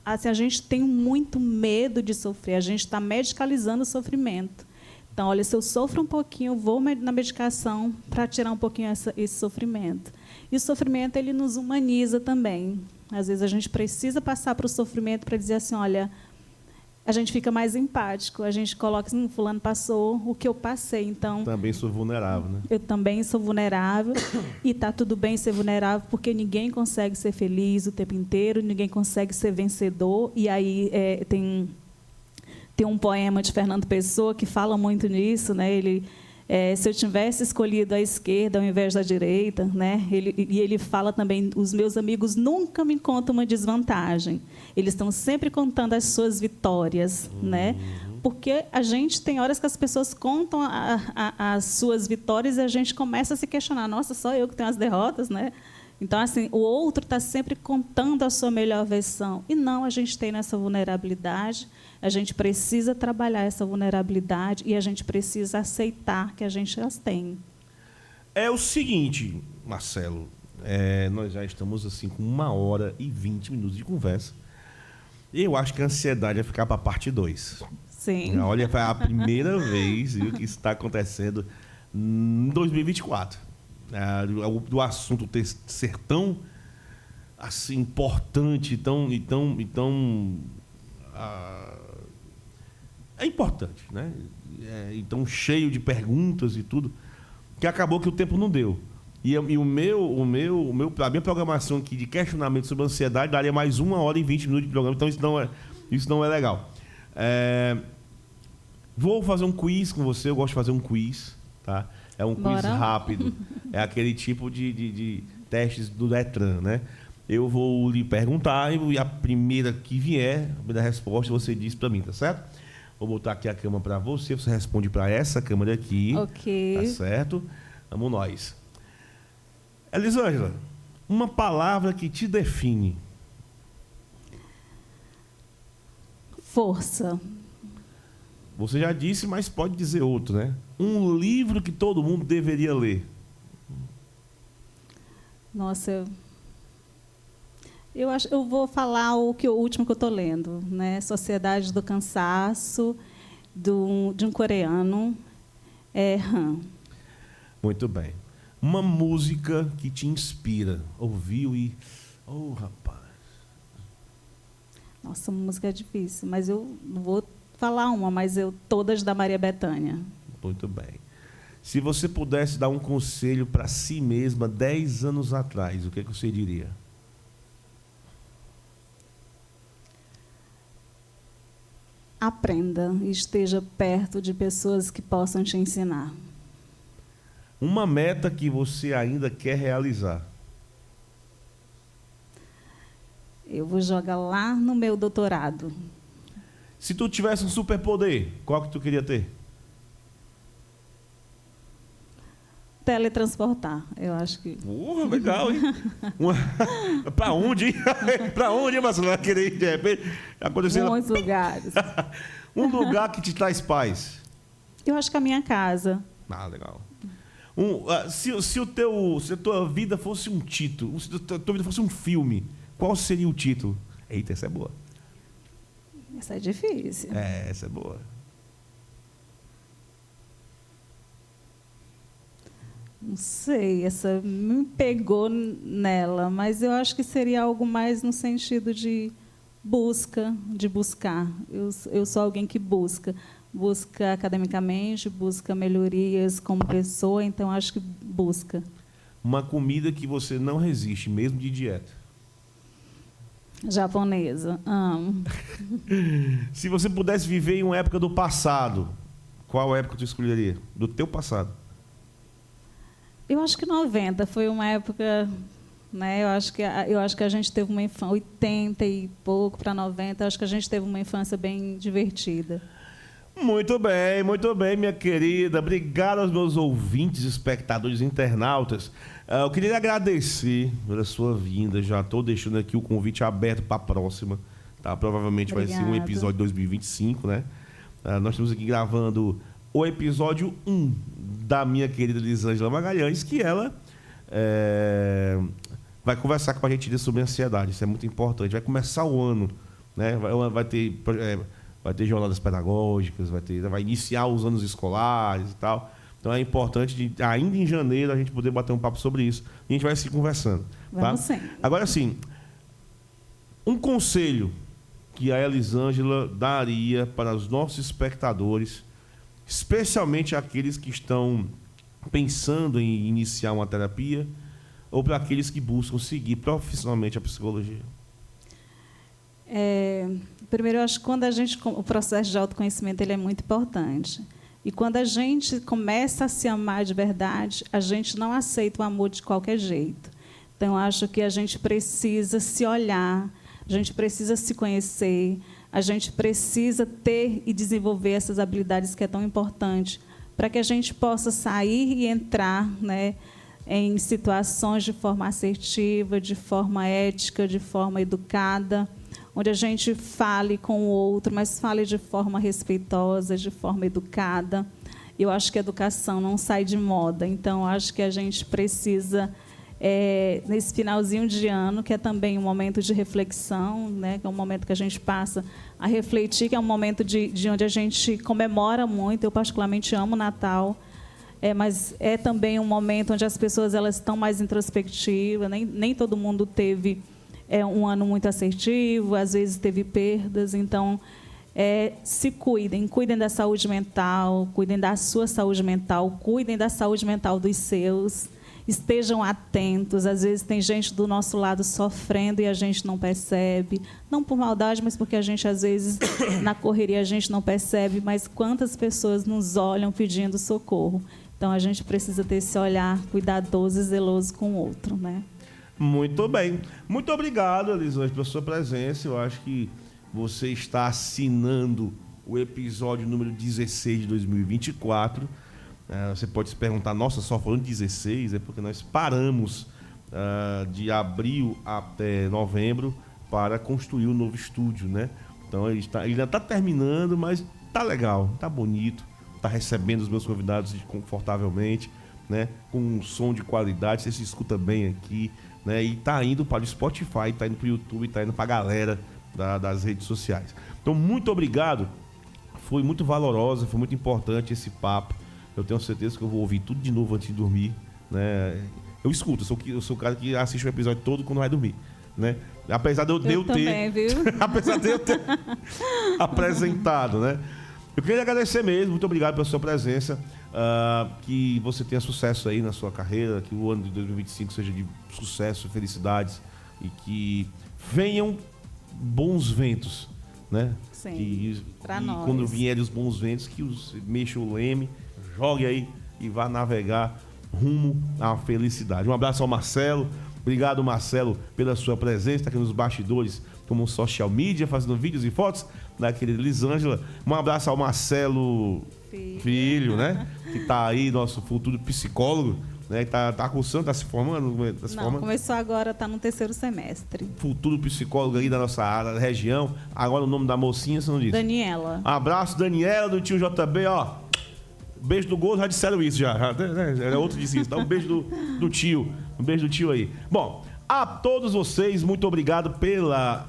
Assim, a gente tem muito medo de sofrer. A gente está medicalizando o sofrimento. Então, olha, se eu sofro um pouquinho, eu vou na medicação para tirar um pouquinho esse sofrimento. E o sofrimento, ele nos humaniza também. Às vezes, a gente precisa passar para o sofrimento para dizer assim, olha, a gente fica mais empático, a gente coloca assim, fulano passou o que eu passei. Então, também sou vulnerável, né? Eu também sou vulnerável, e está tudo bem ser vulnerável, porque ninguém consegue ser feliz o tempo inteiro, ninguém consegue ser vencedor. E aí tem um poema de Fernando Pessoa que fala muito nisso, né? Se eu tivesse escolhido a esquerda ao invés da direita, né? Ele fala também, os meus amigos nunca me contam uma desvantagem. Eles estão sempre contando as suas vitórias, né? Porque a gente tem horas que as pessoas contam as suas vitórias e a gente começa a se questionar, nossa, só eu que tenho as derrotas, né? Então, assim, o outro está sempre contando a sua melhor versão. E não, a gente tem nessa vulnerabilidade, a gente precisa trabalhar essa vulnerabilidade e a gente precisa aceitar que a gente as tem. É o seguinte, Marcelo, nós já estamos assim com 1h20 de conversa. E eu acho que a ansiedade vai ficar para a parte 2. Sim. Olha, foi a primeira vez que isso está acontecendo em 2024. Do assunto ser tão assim, importante, é importante, né? Então, cheio de perguntas e tudo, que acabou que o tempo não deu. E a minha programação aqui de questionamento sobre ansiedade daria mais 1h20 de programa, então isso não é legal. Vou fazer um quiz com você, eu gosto de fazer um quiz, tá? É um quiz rápido, é aquele tipo de testes do Detran, né? Eu vou lhe perguntar e a primeira que vier, a primeira resposta, você diz para mim, tá certo? Vou botar aqui a câmera para você, você responde para essa câmera aqui. Ok. Tá certo? Vamos nós. Elisângela, uma palavra que te define. Força. Você já disse, mas pode dizer outro, né? Um livro que todo mundo deveria ler. Nossa, eu vou falar o último que eu estou lendo, né? Sociedade do Cansaço, de um coreano, Han. Muito bem. Uma música que te inspira. Ouviu e... Oh, rapaz. Nossa, música é difícil, mas eu não vou falar uma, mas todas da Maria Bethânia. Muito bem. Se você pudesse dar um conselho para si mesma 10 anos atrás, o que você diria? Aprenda e esteja perto de pessoas que possam te ensinar. Uma meta que você ainda quer realizar? Eu vou jogar lá no meu doutorado. Se tu tivesse um superpoder, qual que tu queria ter? Teletransportar, eu acho que... Porra, legal, hein? Pra onde, hein? Pra onde, hein, Marcelo? Querer, de repente, acontecer... Muitos lugares. Um lugar que te traz paz? Eu acho que a minha casa. Ah, legal. Se a tua vida fosse um título, se a tua vida fosse um filme, qual seria o título? Eita, essa é boa. Essa é difícil. Essa é boa. Não sei, essa me pegou nela, mas eu acho que seria algo mais no sentido de busca, de buscar. Eu sou alguém que busca academicamente, busca melhorias como pessoa, então acho que busca. Uma comida que você não resiste, mesmo de dieta. Japonesa, amo. Se você pudesse viver em uma época do passado, qual época tu escolheria? Do teu passado? Eu acho que 90 foi uma época, né? Eu acho que a gente teve uma infância 80 e pouco para 90, eu acho que a gente teve uma infância bem divertida. Muito bem, minha querida. Obrigado aos meus ouvintes, espectadores, internautas. Eu queria lhe agradecer pela sua vinda. Já estou deixando aqui o convite aberto para a próxima. Tá? Provavelmente vai ser um episódio 2025, né? Nós estamos aqui gravando o episódio 1 da minha querida Elisângela Magalhães, que ela vai conversar com a gente sobre ansiedade. Isso é muito importante. Vai começar o ano, né? Vai ter jornadas pedagógicas, vai iniciar os anos escolares e tal. Então é importante, ainda em janeiro, a gente poder bater um papo sobre isso. E a gente vai se conversando. Vamos sim. Agora sim, um conselho que a Elisângela daria para os nossos espectadores, especialmente aqueles que estão pensando em iniciar uma terapia ou para aqueles que buscam seguir profissionalmente a psicologia. Primeiro, eu acho que o processo de autoconhecimento ele é muito importante. E quando a gente começa a se amar de verdade, a gente não aceita o amor de qualquer jeito. Então, eu acho que a gente precisa se olhar, a gente precisa se conhecer, a gente precisa ter e desenvolver essas habilidades que é tão importante para que a gente possa sair e entrar, né, em situações de forma assertiva, de forma ética, de forma educada, onde a gente fale com o outro, mas fale de forma respeitosa, de forma educada. Eu acho que a educação não sai de moda, então eu acho que a gente precisa, nesse finalzinho de ano, que é também um momento de reflexão, né, que é um momento que a gente passa a refletir, que é um momento de onde a gente comemora muito. Eu particularmente amo o Natal, mas é também um momento onde as pessoas elas estão mais introspectivas, nem todo mundo teve um ano muito assertivo, às vezes teve perdas, então se cuidem da saúde mental, cuidem da sua saúde mental, cuidem da saúde mental dos seus, estejam atentos. Às vezes tem gente do nosso lado sofrendo e a gente não percebe, não por maldade, mas porque a gente às vezes na correria a gente não percebe, mas quantas pessoas nos olham pedindo socorro. Então a gente precisa ter esse olhar cuidadoso e zeloso com o outro, né? Muito bem. Muito obrigado, Elisângela, pela sua presença. Eu acho que você está assinando o episódio número 16 de 2024. Você pode se perguntar, nossa, só falando 16? É porque nós paramos de abril até novembro para construir um novo estúdio, né? Então, ele ainda está terminando, mas está legal, está bonito, está recebendo os meus convidados confortavelmente, né? Com um som de qualidade, você se escuta bem aqui, né? E está indo para o Spotify, está indo para o YouTube, está indo para a galera das redes sociais. Então, muito obrigado. Foi muito valorosa, foi muito importante esse papo. Eu tenho certeza que eu vou ouvir tudo de novo antes de dormir, né? Eu escuto, eu sou o cara que assiste o episódio todo quando vai dormir, né? Apesar de eu também, ter... viu? Apesar de eu ter apresentado, né? Eu queria agradecer mesmo, muito obrigado pela sua presença, que você tenha sucesso aí na sua carreira, que o ano de 2025 seja de sucesso, felicidades e que venham bons ventos, né? Sim, para nós. Quando vierem os bons ventos, que mexa o leme, jogue aí e vá navegar rumo à felicidade. Um abraço ao Marcelo. Obrigado, Marcelo, pela sua presença aqui nos bastidores como social media, fazendo vídeos e fotos da querida Elisângela. Um abraço ao Marcelo Filho, né? Que está aí, nosso futuro psicólogo, né? Tá cursando, tá se formando? Começou agora, tá no 3º semestre. Futuro psicólogo aí da nossa área, da região. Agora o nome da mocinha, você não disse? Daniela. Abraço, Daniela, do tio JB, ó. Beijo do Gol, já disseram isso já. Era outro que disse isso. Dá um beijo do tio. Um beijo do tio aí. Bom, A todos vocês, muito obrigado pela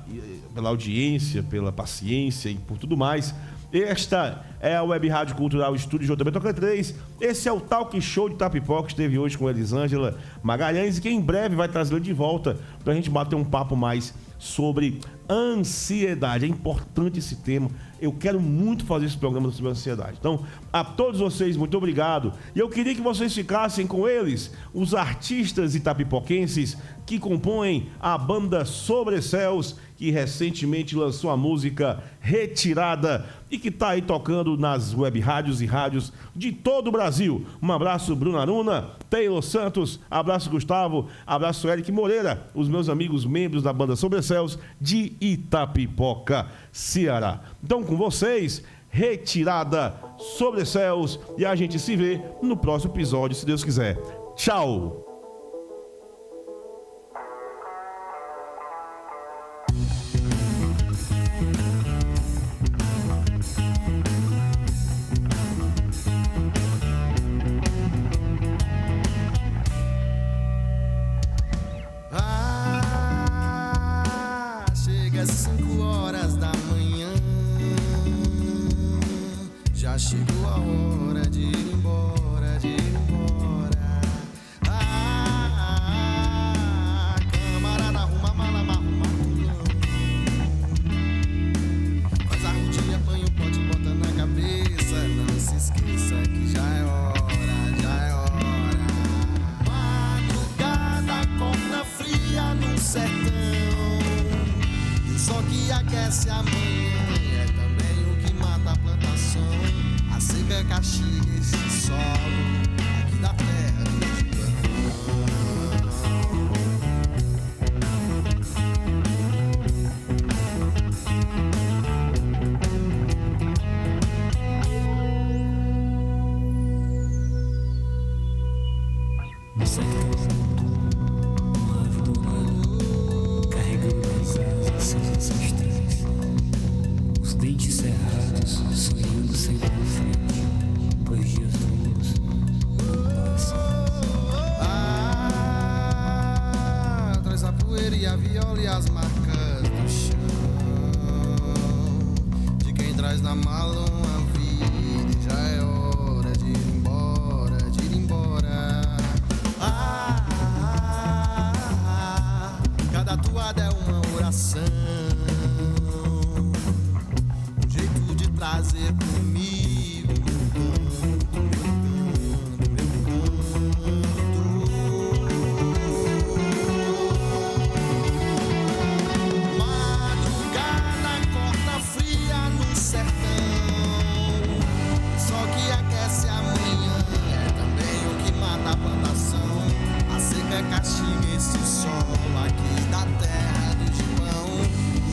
audiência, pela paciência e por tudo mais. Esta é a Web Rádio Cultural Estúdio JB Toca 3. Esse é o Talk Show de Itapipoca, que esteve hoje com Elisângela Magalhães e que em breve vai trazer de volta para a gente bater um papo mais sobre ansiedade. É importante esse tema. Eu quero muito fazer esse programa sobre ansiedade. Então, a todos vocês, muito obrigado. E eu queria que vocês ficassem com eles, os artistas itapipoquenses que compõem a banda Sobrecéus, que recentemente lançou a música Retirada e que está aí tocando nas web rádios e rádios de todo o Brasil. Um abraço, Bruno Aruna, Taylor Santos, abraço, Gustavo, abraço, Eric Moreira, os meus amigos membros da banda Sobrecéus de Itapipoca, Ceará. Então, com vocês, Retirada, Sobrecéus, e a gente se vê no próximo episódio, se Deus quiser. Tchau! Chega às 5 horas da manhã, já chegou a hora de ir embora, de ir embora. Camarada, arruma a mala, arruma não. Faz a rodinha, põe o pote, bota na cabeça. Não se esqueça que já é hora, já é hora. Madrugada, corda fria no sertão. Só que aquece a manhã é também o que mata a plantação. A seca castiga esse solo aqui da terra do Tibão. No sertão, uma ave do mar, carregando nas asas seus ancestrais, os dentes cerrados, sonhando sempre na frente, pois dias longos não passam. Traz a poeira e a viola e as marcas do chão de quem traz na mala uma vida e já é hora de ir embora, de ir embora. Cada toada é uma oração, um jeito de trazer comigo madrugada, corta fria no sertão. Só que aquece a manhã é também o que mata a plantação. A seca castiga esse solo aqui da terra do Gibão.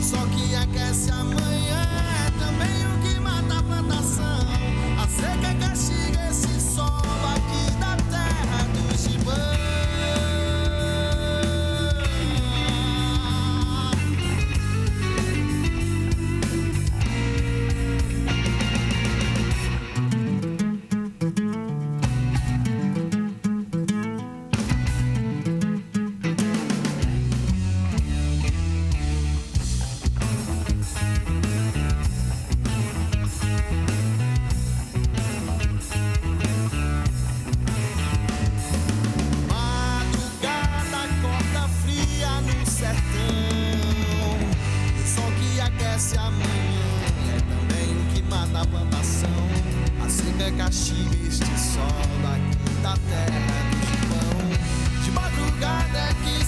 Só que aquece a manhã é também o que mata a plantação. A seca castiga esse solo aqui da terra do Gibão. Madrugada, corda fria no sertão. Só que aquece a manhã é também o que mata a plantação. A seca castiga este sol aqui da terra do Gibão. De madrugada é que